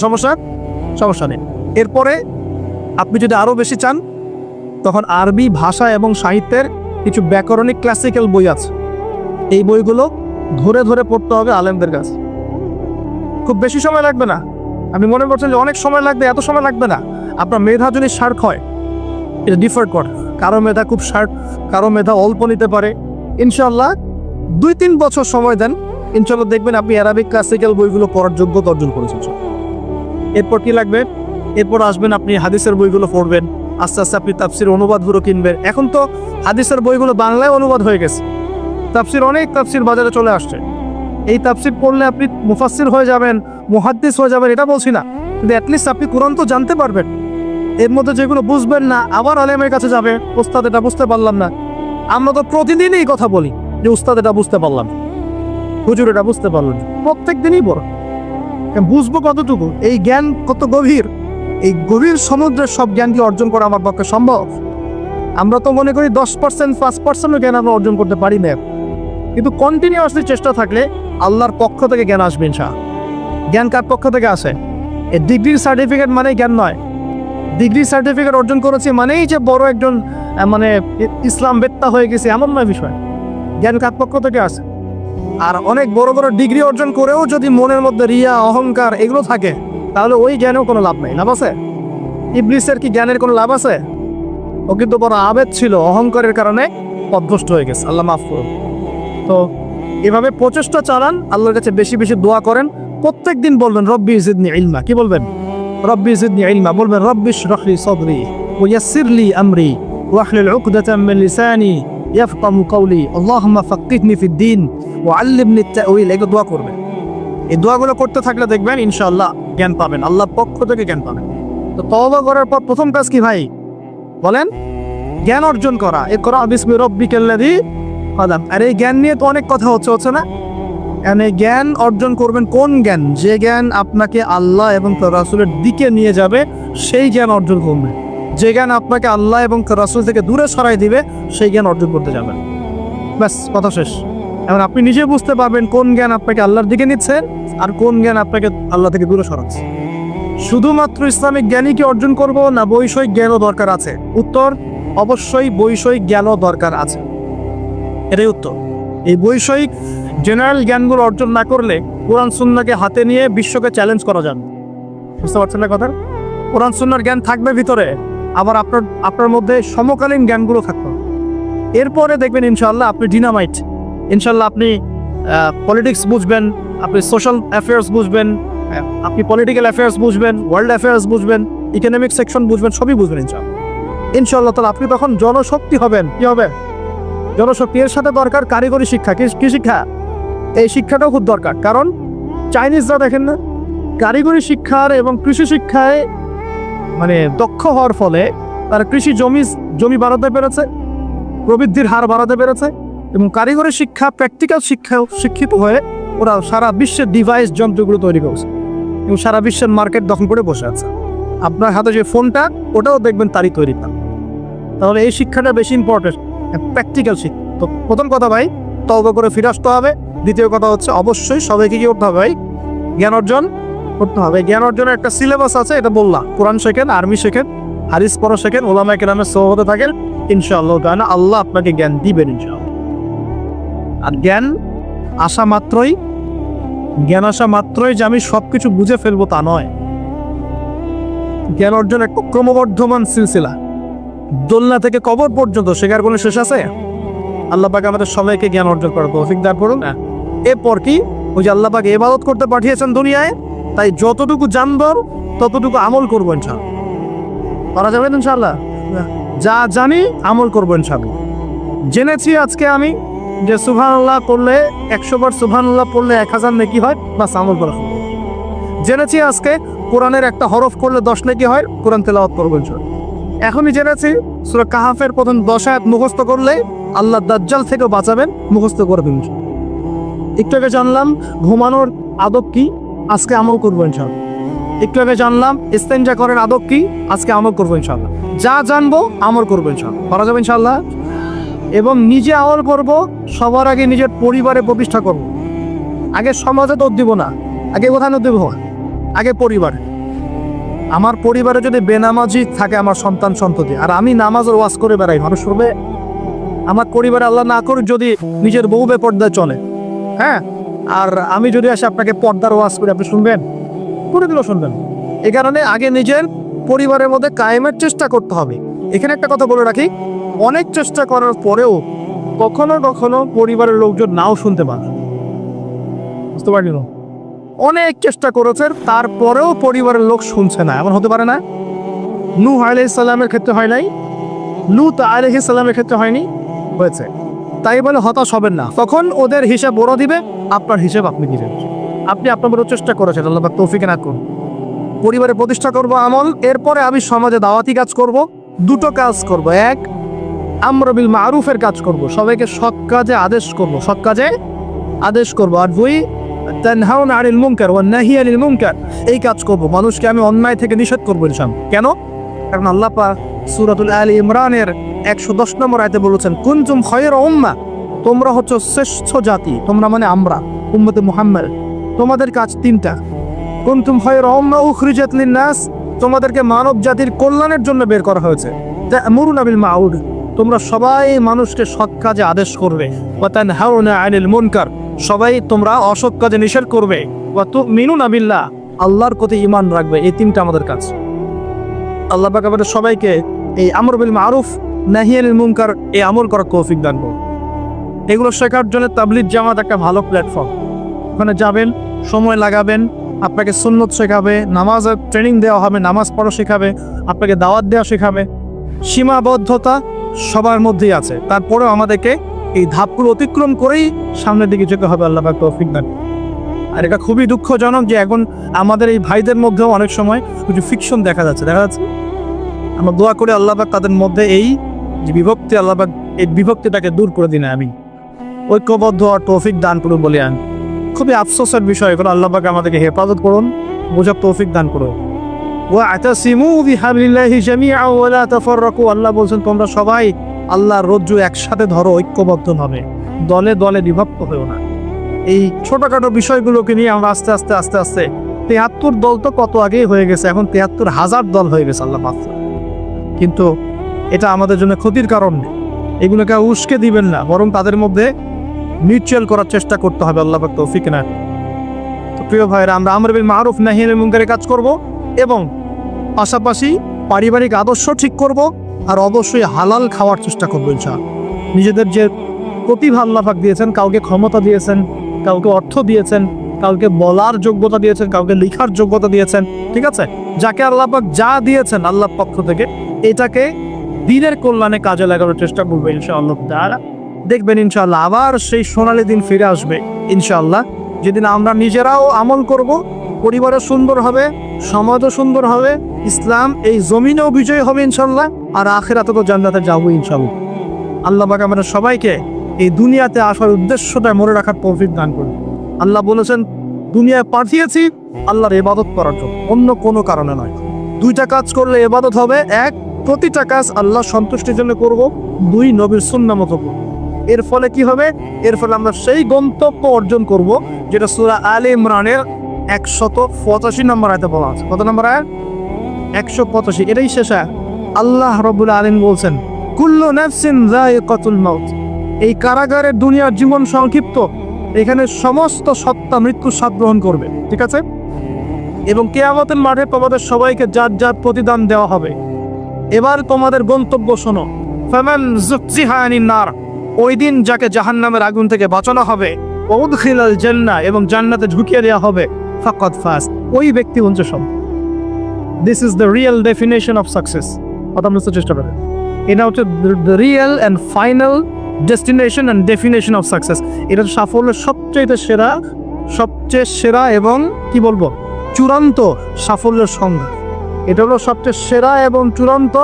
সমস্যা নেই। এরপরে আপনি যদি আরও বেশি চান, তখন আরবি ভাষা এবং সাহিত্যের কিছু ব্যাকরণিক ক্লাসিক্যাল বই আছে। এই বইগুলো ধরে ধরে পড়তে হবে আলেমদের কাছে। খুব বেশি সময় লাগবে না। আপনি মনে করছেন যে অনেক সময় লাগবে, এত সময় লাগবে না। আপনার মেধা যদি শার্প হয়, এটা ডিফার করে। কারো মেধা খুব শার্প, কারো মেধা অল্প নিতে পারে। ইনশাআল্লাহ 2-3 বছর সময় দেন, ইনশাআল্লাহ দেখবেন আপনি অ্যারাবিক ক্লাসিক্যাল বইগুলো পড়ার যোগ্যতা অর্জন করেছেন। এরপর কি লাগবে? এরপর আসবেন আপনি হাদিসের বইগুলো পড়বেন। আস্তে আস্তে আপনি তাফসির অনুবাদগুলো কিনবেন। এখন তো হাদিসের বইগুলো বাংলায় অনুবাদ হয়ে গেছে। অনেক তাফসির বাজারে চলে আসছে। এই তাফসির পড়লে আপনি মুফাসসির হয়ে যাবেন, মুহাদ্দিস হয়ে যাবেন, এটা বলছি না, কিন্তু অ্যাটলিস্ট আপনি কোরআন তো জানতে পারবেন। এর মধ্যে যেগুলো বুঝবেন না, আবার আলেমের কাছে যাবে, ওস্তাদ এটা বুঝতে পারলাম না। আমরা তো প্রতিদিনই কথা বলি যে উস্তাদ এটা বুঝতে পারলাম, হুজুর এটা বুঝতে পারলাম। প্রত্যেক দিনই বড় বুঝবো কতটুকু? এই জ্ঞান কত গভীর, এই গভীর সমুদ্রের সব জ্ঞানকে অর্জন করা আমার পক্ষে সম্ভব? আমরা তো মনে করি 10%, 5% জ্ঞান আমরা অর্জন করতে পারি না। কিন্তু কন্টিনিউয়াসলি চেষ্টা থাকলে আল্লাহর পক্ষ থেকে জ্ঞান আসবে ইনশাআল্লাহ। জ্ঞান কার পক্ষ থেকে আসে? এই ডিগ্রির সার্টিফিকেট মানেই জ্ঞান নয়। ডিগ্রি সার্টিফিকেট অর্জন করেছি মানেই যে বড় একজন ইসলাম বেত্তা হয়ে গেছে, এমন নয় বিষয়। জ্ঞান কার পক্ষ থেকে আসে? আর অনেক বড় বড় ডিগ্রি অর্জন করেও যদি মনের মধ্যে রিয়া, অহংকার এগুলো থাকে, তাহলে ওই জ্ঞানেও কোনো লাভ নেই। লাভ আছে? ইবলিসের কি জ্ঞানের কোনো লাভ আছে? ও কিন্তু বড় আবেদ ছিল, অহংকারের কারণে পথভ্রষ্ট হয়ে গেছে। আল্লাহ মাফ করুন। তো এভাবে প্রচেষ্টা চালান, আল্লাহর কাছে বেশি বেশি দোয়া করেন। প্রত্যেক দিন বলবেন রব্বি জিদনি ইলমা। কি বলবেন? রব্বি জিদনি ইলমা। বলবেন রব্বি ইশরাহ লি সাদরি ওয়া ইয়াসসির লি আমরি ওয়াহলুল উকদাতাম মিন লিসানি ইয়াফকাহু কওলি আল্লাহুম্মা ফাক্কিহনি ফিদ-দীন ওয়া আল্লিমনি আত-তা'উইল। এগুলো দোয়া করবেন। এই দোয়াগুলো করতে থাকলে দেখবেন ইনশাআল্লাহ জ্ঞান পাবেন, আল্লাহর পক্ষ থেকে জ্ঞান পাবেন। তো তওবা করার পর প্রথম কাজ কি ভাই? বলেন, জ্ঞান অর্জন করা। ইকরা বিসমি রাব্বিকাল্লাযী খালাক। আর এই জ্ঞান নিয়ে তো অনেক কথা হচ্ছে না? এনে জ্ঞান অর্জন করবেন কোন জ্ঞান? যে জ্ঞান আপনাকে আল্লাহ এবং তার রাসূলের দিকে নিয়ে যাবে, সেই জ্ঞান অর্জন করবেন। যে জ্ঞান আপনাকে আল্লাহ এবং তার রাসূল থেকে দূরে সরাই দিবে, সেই জ্ঞান অর্জন করতে যাবেন। ব্যাস, কথা শেষ। এখন আপনি নিজে বুঝতে পারবেন কোন জ্ঞান আপনাকে আল্লাহর দিকে নিচ্ছে আর কোন জ্ঞান আপনাকে আল্লাহ থেকে দূরে সরাচ্ছে। শুধুমাত্র ইসলামিক জ্ঞানই কি অর্জন করব, না বৈষয়িক জ্ঞানও দরকার আছে? উত্তর, অবশ্যই বৈষয়িক জ্ঞানও দরকার আছে। এটাই উত্তর। এই বৈষয়িক জেনারেল জ্ঞানগুলো অর্জন না করলে কোরআন সুন্নাহকে হাতে নিয়ে বিশ্বকে চ্যালেঞ্জ করা যাবে। বুঝতে পারছেন না কথা? কোরআন সুন্নাহর জ্ঞান থাকবে ভিতরে, আবার আপনার মধ্যে সমকালীন জ্ঞানগুলো থাকবে। এরপরে দেখবেন ইনশাআল্লাহ আপনি ডিনামাইট। ইনশাআল্লাহ আপনি পলিটিক্স বুঝবেন, আপনি সোশ্যাল অ্যাফেয়ার্স বুঝবেন, আপনি পলিটিক্যাল অ্যাফেয়ার্স বুঝবেন, ওয়ার্ল্ড অ্যাফেয়ার্স বুঝবেন, ইকোনমিক সেকশন বুঝবেন, সবই বুঝবেন ইনশাআল্লাহ। তাহলে আপনি তখন জনশক্তি হবেন। কি হবে? জনশক্তি। এর সাথে দরকার কারিগরি শিক্ষা। কি শিক্ষা? এই শিক্ষাটাও খুব দরকার। কারণ চাইনিজরা দেখেন না, কারিগরি শিক্ষার এবং কৃষি শিক্ষায় দক্ষ হওয়ার ফলে তারা কৃষি জমি বাড়াতে পেরেছে, প্রবৃদ্ধির হার বাড়াতে পেরেছে, এবং কারিগরি শিক্ষা, প্র্যাকটিক্যাল শিক্ষিত হয়ে ওরা সারা বিশ্বের ডিভাইস যন্ত্রগুলো তৈরি করেছে এবং সারা বিশ্বের মার্কেট দখল করে বসে আছে। আপনার হাতে যে ফোনটা, ওটাও দেখবেন তারই তৈরি। তাহলে এই শিক্ষাটা বেশি ইম্পর্টেন্ট, প্র্যাকটিক্যাল শিক্ষা। তো প্রথম কথা ভাই, তওবা করে ফিরে আসতে হবে। দ্বিতীয় কথা হচ্ছে অবশ্যই সবাইকে কি করতে হবে ভাই? জ্ঞান অর্জন করতে হবে। জ্ঞান অর্জনের একটা সিলেবাস আছে, এটা বললাম। কোরআন শেখেন, আরবি শেখেন, হাদিস পড়া শেখেন, ওলামায়ে কেরামের সোহবতে থাকেন, ইনশাআল্লাহ তাআলা আল্লাহ আপনাকে জ্ঞান দিবেন ইনশাআল্লাহ। আর জ্ঞান আসা মাত্রই যে আমি সবকিছু বুঝে ফেলবো তা নয়। জ্ঞান অর্জন একটা ক্রমবর্ধমান সিলসিলা, দোলনা থেকে কবর পর্যন্ত শেখার কোনো শেষ আছে? আল্লাহ পাক আমাদের সবাইকে জ্ঞান অর্জন করার তৌফিক দান করুন। এরপর কি, ওই যে আল্লাহ পাক ইবাদত করতে পাঠিয়েছেন দুনিয়ায়, তাই যতটুকু জানবো ততটুকু আমল করবো ইনশাআল্লাহ। করা যাবে ইনশাআল্লাহ? যা জানি আমল করবো ইনশাআল্লাহ। জেনেছি আজকে আমি যে সুবহানাল্লাহ পড়লে 100 বার সুবহানাল্লাহ পড়লে 1000 নেকি হয়, বাস আমল করা হবে। জেনেছি আজকে কোরআনের একটা হরফ করলে 10 নেকি হয়, কোরআন তেলাওয়াত করবো ইনশাআল্লাহ। এখনই জেনেছি সূরা কাহাফের প্রথম 10 আয়াত মুখস্থ করলে আল্লাহ দাজ্জাল থেকে বাঁচাবেন, মুখস্থ করবেন। একটু আগে জানলাম ঘুমানোর আদব কি, আজকে আমল করবো ইনশাআল্লাহ। একটু আগে জানলাম ইস্তেঞ্জা করার আদব কি, আজকে আমল করবো ইনশাআল্লাহ। যা জানবো আমল করবো ইনশাআল্লাহ, করা যাবে ইনশাআল্লাহ। এবং নিজে আমল করব, সবার আগে নিজের পরিবারে প্রতিষ্ঠা করব। আগে সমাজে দৌড় দিব না, আগে কোথায় দেব? আগে পরিবারে। আমার পরিবারে যদি বেনামাজি থাকে আমার সন্তান সন্ততি, আর আমি নামাজের ওয়াজ করে বেড়াই, মানুষ শুনবে? আমার পরিবারে আল্লাহ না করুক যদি নিজের বউ বেপর্দায় চলে, হ্যাঁ, আর আমি যদি আসে আপনাকে পর্দার ওয়াজ করে, আপনি শুনবেন? করে দিলেও শুনবেন। এই কারণে আগে নিজের পরিবারের মধ্যে কায়েমের চেষ্টা করতে হবে। এখানে একটা কথা বলে রাখি, অনেক চেষ্টা করার পরেও কখনো কখনো পরিবারের লোকজন নাও শুনতে পারে, বুঝতে পারলেন? অনেক চেষ্টা করেছেন তারপরেও পরিবারের লোক শুনছে না, এমন হতে পারে না? নূহ আলাইহিস সালামের ক্ষেত্রে হয় নাই, লূত আলাইহিস সালামের ক্ষেত্রে হয়নি, হয়েছে। তাই বলে হতাশ হবেন না, তখন ওদের হিসাব ওরা দিবে, আপনার হিসাব আপনি দিবেন। আপনি আপনার বড় চেষ্টা করেছেন, আল্লাহ পাক তৌফিক না করুন। পরিবারে প্রতিষ্ঠা করব আমল, এরপরে আমি সমাজে দাওয়াতি কাজ করব। দুটো কাজ করব, এক আমর বিল মারুফের কাজ করব, সবাইকে সৎ কাজে আদেশ করব, সৎ কাজে আদেশ করব। আর দুই তানহাউনা আনিল মুনকার ওয়া নাহি আনিল মুনকার, এই কাজ করব, মানুষকে আমি অন্যায় থেকে নিষেধ করব ইনশাআল্লাহ। কেন? কারণ আল্লাহ পাক সূরাতুল আলী ইমরানের 110 নম্বর আয়াতে বলেছেন, কুনতুম খায়রা উম্মাহ, তোমরা হচ্ছে শ্রেষ্ঠ জাতি। তোমরা মানে আমরা, উম্মতে মুহাম্মদ। তোমাদের কাজ তিনটা। কুনতুম খায়রা উম্মাহ উখরিজাত লিন-নাস, তোমাদেরকে মানব জাতির কল্যাণের জন্য বের করা হয়েছে। তা'মুরুনা বিল মা'রুফ, তোমরা সবাই মানুষকে সৎ কাজে আদেশ করবে। ওয়া তানহাউনা আনিল মুনকার, সবাই তোমরা অসৎ কাজে নিষেধ করবে। ওয়া তু'মিনুনা বিল্লাহ, আল্লাহর প্রতি ঈমান রাখবে। এই তিনটা আমাদের কাজ। আল্লাহ পাক আমাদের সবাইকে এই আমর বিল মারুফ নাহি আনিল মুনকার এই আমল করার তৌফিক দান করুন। এগুলো শেখার জন্য তাবলীগ জামাত একটা ভালো প্ল্যাটফর্ম। ওখানে যাবেন, সময় লাগাবেন, আপনাকে সুন্নত শেখাবে, নামাজের ট্রেনিং দেওয়া হবে, নামাজ পড়া শেখাবে, আপনাকে দাওয়াত দেওয়া শেখাবে। সীমাবদ্ধতা সবার মধ্যেই আছে, তারপরেও আমাদেরকে এই ধাপগুলো অতিক্রম করেই সামনের দিকে যেতে হবে। আল্লাহ পাক তৌফিক দান। আর এটা খুবই দুঃখজনক যে এখন আমাদের এই ভাইদের মধ্যেও অনেক সময় কিছু ফিকশন দেখা যাচ্ছে। আমরা দোয়া করে আল্লাহ পাক তাদের মধ্যে এই যে বিভক্তি, আল্লাহ পাক এই বিভক্তিটাকে দূর করে দিন, আমি ঐক্যবদ্ধ আর তৌফিক দান করুন বলে আন। খুবই আফসোসের বিষয় এগুলো। আল্লাহ পাক আমাদেরকে হেফাজত করুন, বোঝার তৌফিক দান করুন। ওয়া'তাসিমু বিহাবলিল্লাহি জামিআন ওয়া লা তাফাররাকু, আল্লাহ বলছেন তোমরা সবাই আল্লাহর রজ্জু একসাথে ধরো, ঐক্যবদ্ধ হবে, দলে দলে বিভক্ত হয়েও না। এই ছোটখাটো বিষয়গুলোকে নিয়ে আমরা আস্তে আস্তে 73 দল তো কত আগেই হয়ে গেছে, এখন 73,000 দল হয়ে গেছে আল্লাহ মাফ। কিন্তু এটা আমাদের জন্য ক্ষতির কারণ নেই। এগুলোকে উস্কে দিবেন না, বরং তাদের মধ্যে মিউচুয়াল করার চেষ্টা করতে হবে। আল্লাহ পাক তৌফিক না। তো প্রিয় ভাইরা, আমরা আমর বিল মারুফ নাহি আনিল মুনকারের কাজ করব এবং পাশাপাশি পারিবারিক আদর্শ ঠিক করব, আর অবশ্যই হালাল খাওয়ার চেষ্টা করবো ইনশাআল্লাহ। নিজেদের যে প্রতিভা আল্লাহ পাক দিয়েছেন, কাউকে ক্ষমতা দিয়েছেন, কাউকে অর্থ দিয়েছেন, কাউকে বলার যোগ্যতা দিয়েছেন, কাউকে লেখার যোগ্যতা দিয়েছেন, ঠিক আছে? যাকে আল্লাহ পাক যা দিয়েছেন আল্লাহর পক্ষ থেকে, এটাকে দিনের কল্যাণে কাজে লাগানোর চেষ্টা করবো ইনশাআল্লাহ তাআলা। দেখবেন ইনশাআল্লাহ আবার সেই সোনালী দিন ফিরে আসবে ইনশাআল্লাহ, যেদিন আমরা নিজেরাও আমল করব, পরিবারও সুন্দর হবে, সমাজও সুন্দর হবে, ইসলাম এই জমিনেও বিজয় হবে ইনশাআল্লাহ, আর আখিরাতে তো জান্নাতে যাবো ইনশাআল্লাহ। আল্লাহ পাক আমাদের সবাইকে এই দুনিয়াতে আসার উদ্দেশ্যটা মনে রাখার তৌফিক দান করুন। আল্লাহ বলেছেন দুনিয়ায় পাঠিয়েছি আল্লাহর ইবাদত করার জন্য, অন্য কোনো কারণে নয়। দুইটা কাজ করলে ইবাদত হবে, এক প্রতিটা কাজ আল্লাহ সন্তুষ্টির জন্য করব, দুই নবীর সুন্নাহ মতো করব। এর ফলে কি হবে? এর ফলে আমরা সেই গন্তব্য অর্জন করব যেটা সূরা আলে ইমরানের 185 নম্বর আয়াতে বলা আছে। কত নম্বর আয়াত? 185। এটাই শেষ আয়াত। আল্লাহ রাব্বুল আলামিন বলছেন কুল্লু নাফসিন যায়িকাতুল মাউত, এই কারাগারের দুনিয়ার জীবন সংক্ষিপ্ত, এখানে সমস্ত সত্তা মৃত্যুর স্বাদ গ্রহণ করবে, ঠিক আছে? এবং কিয়ামতের মাঠে তোমাদের সবাইকে জাত জাত প্রতিদান দেওয়া হবে। এবার তোমাদের গন্তব্য শোনো। ফামান যুকজিহা আনিন নার, ওই দিন যাকে জাহান্নামের আগুন থেকে বাঁচানো হবে, উদখিলাল জান্নাহ, এবং জান্নাতে ঢুকিয়ে দেওয়া হবে, ফাকাদ ফাজ, ওই ব্যক্তি হচ্ছে সফল। This is the real definition of success. কথা বুঝতে চেষ্টা করেন, এটা হচ্ছে the real and final destination and definition of success. এটা সাফল্যের সবচেয়ে সেরা এবং কি বলবো, চূড়ান্ত সাফল্যের সংজ্ঞা। এটা হলো সবচেয়ে সেরা এবং চূড়ান্ত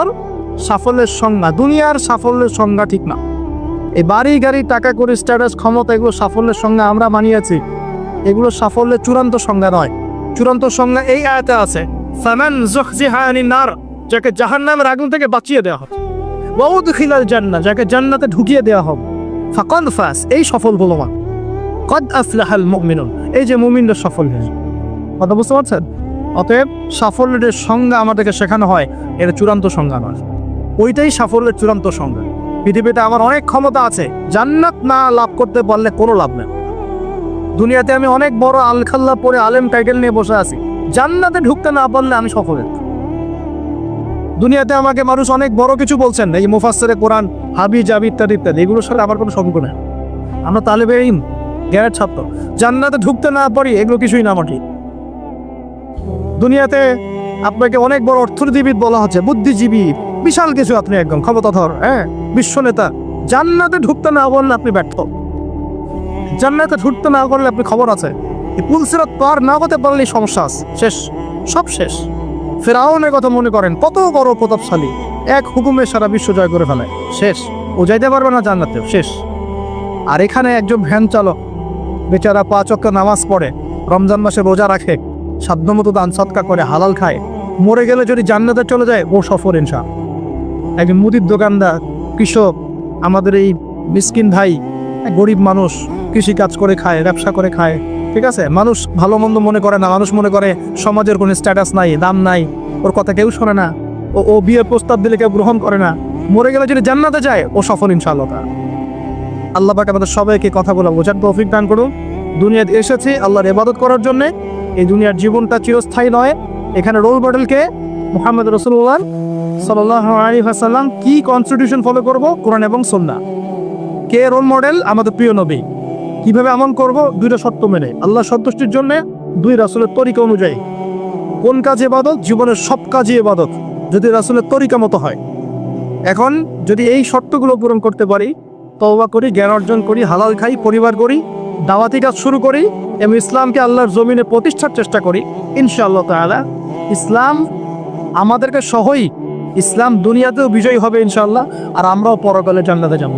সাফল্যের সংজ্ঞা। দুনিয়ার সাফল্যের সংজ্ঞা ঠিক না। এই বাড়ি গাড়ি টাকা করে স্ট্যাটাস ক্ষমতা, এগুলো সাফল্যের সংজ্ঞা আমরা বানিয়েছি। এগুলো সাফল্যের চূড়ান্ত সংজ্ঞা নয়। চূড়ান্ত সংজ্ঞা এই আয়াতে আছে, ফামান যুকজিহা আনিন নার, যাকে জাহান্নামের আগুন থেকে বাঁচিয়ে দেওয়া হবে, ওয়া উদখিলাল জান্নাহ, যাকে জান্নাতে ঢুকিয়ে দেওয়া হবে, ফাকাদ ফাজ, এই সফল হলো মা। কদ আফলাহাল মুমিনুন, এই যে মুমিনরা সফল হয়েছে। কথা বুঝতে পারছেন? অতএব সাফল্যের সংজ্ঞা আমাদেরকে শেখানো হয়, এটা চূড়ান্ত সংজ্ঞা নয়, ওইটাই সাফল্যের চূড়ান্ত সংজ্ঞা। পৃথিবীতে আমার অনেক ক্ষমতা আছে, জান্নাত না লাভ করতে পারলে কোনো লাভ নেই। দুনিয়াতে আমি অনেক বড় আলখাল্লা পরে আলেম টাইটেল নিয়ে বসে আছি, জান্নাতে ঢুকতে না পারলে আমি সফল। দুনিয়াতে আমাকে মানুষ অনেক বড় কিছু বলছেন, এই মুফাসসিরে কোরআন, হাবি জাবি ইত্যাদি ইত্যাদি, এগুলোর সাথে আমার কোনো সম্পর্ক নেই। আমরা তালেবে ইলম, জ্ঞানের ছাত্র, জান্নাতে ঢুকতে না পারি এগুলো কিছুই না মাটি। দুনিয়াতে আপনাকে অনেক বড় অর্থনীতিবিদ বলা হচ্ছে, বুদ্ধিজীবী, বিশাল কিছু, আপনি একদম ক্ষমতাধর, বিশ্ব নেতা, জান্নাতে ঢুকতে না পারলে আপনি ব্যর্থ। জান্নাতে ঢুকতে না পারলে আপনি খবর আছে, পুলসিরাত পার না হতে পারলেই সমস্যা আছে, শেষ, সব শেষ। ফেরাউনের কথা মনে করেন, কত বড় প্রতাপশালী, এক হুকুমে সারা বিশ্ব জয় করে ফেলে, শেষ, ও যাইতে পারবে না জান্নাতেও, শেষ। আর এখানে একজন ভ্যান চালক বেচারা 5 ওয়াক্ত নামাজ পড়ে, রমজান মাসে রোজা রাখে, সাধ্যমতো দান সৎকা করে, হালাল খায়, মরে গেলে যদি জান্নাতে চলে যায় ও সফল ইনশাআল্লাহ। একজন মুদির দোকানদার, কৃষক, আমাদের এই মিসকিন ভাই, গরিব মানুষ, কৃষি কাজ করে খায়, ব্যবসা করে খায়, ঠিক আছে? মানুষ ভালো মন্দ মনে করে না, মানুষ মনে করে সমাজের কোনো স্ট্যাটাস নাই, দাম নাই, ওর কথা কেউ শোনে না, ও বিয়ের প্রস্তাব দিলে কেউ গ্রহণ করে না, মরে গেলে যদি জান্নাতে যায় ও সফল ইনশাআল্লাহ। আল্লাহ পাক আমাদের সবাইকে কথা বলা বোঝার তৌফিক দান করুন। দুনিয়াতে এসেছি আল্লাহর ইবাদত করার জন্যে। এই দুনিয়ার জীবনটা চিরস্থায়ী নয়। এখানে রোল মডেলকে মুহাম্মদ রাসূলুল্লাহ সাল্লাল্লাহু আলাইহি ওয়াসাল্লাম কি কনস্টিটিউশন ফলো করব, কোরআন এবং সুন্নাহ। কে রোল মডেল? আমাদের প্রিয় নবী। কিভাবে আমল করব? 2টা শর্ত মেনে, আল্লাহ সন্তুষ্টির জন্য 2 রাসূলের তরিকা অনুযায়ী। কোন কাজ ইবাদত? জীবনের সব কাজই ইবাদত যদি রাসূলের তরিকা মতো হয়। এখন যদি এই শর্তগুলো পূরণ করতে পারি, তওবা করি, জ্ঞান অর্জন করি, হালাল খাই, পরিবার করি, দাওয়াতি কাজ শুরু করি এবং ইসলামকে আল্লাহর জমিনে প্রতিষ্ঠার চেষ্টা করি, ইনশাআল্লাহ তাআলা ইসলাম আমাদেরকে সহই, ইসলাম দুনিয়াতেও বিজয়ী হবে ইনশাআল্লাহ, আর আমরাও পরকালে জান্নাতে যাব।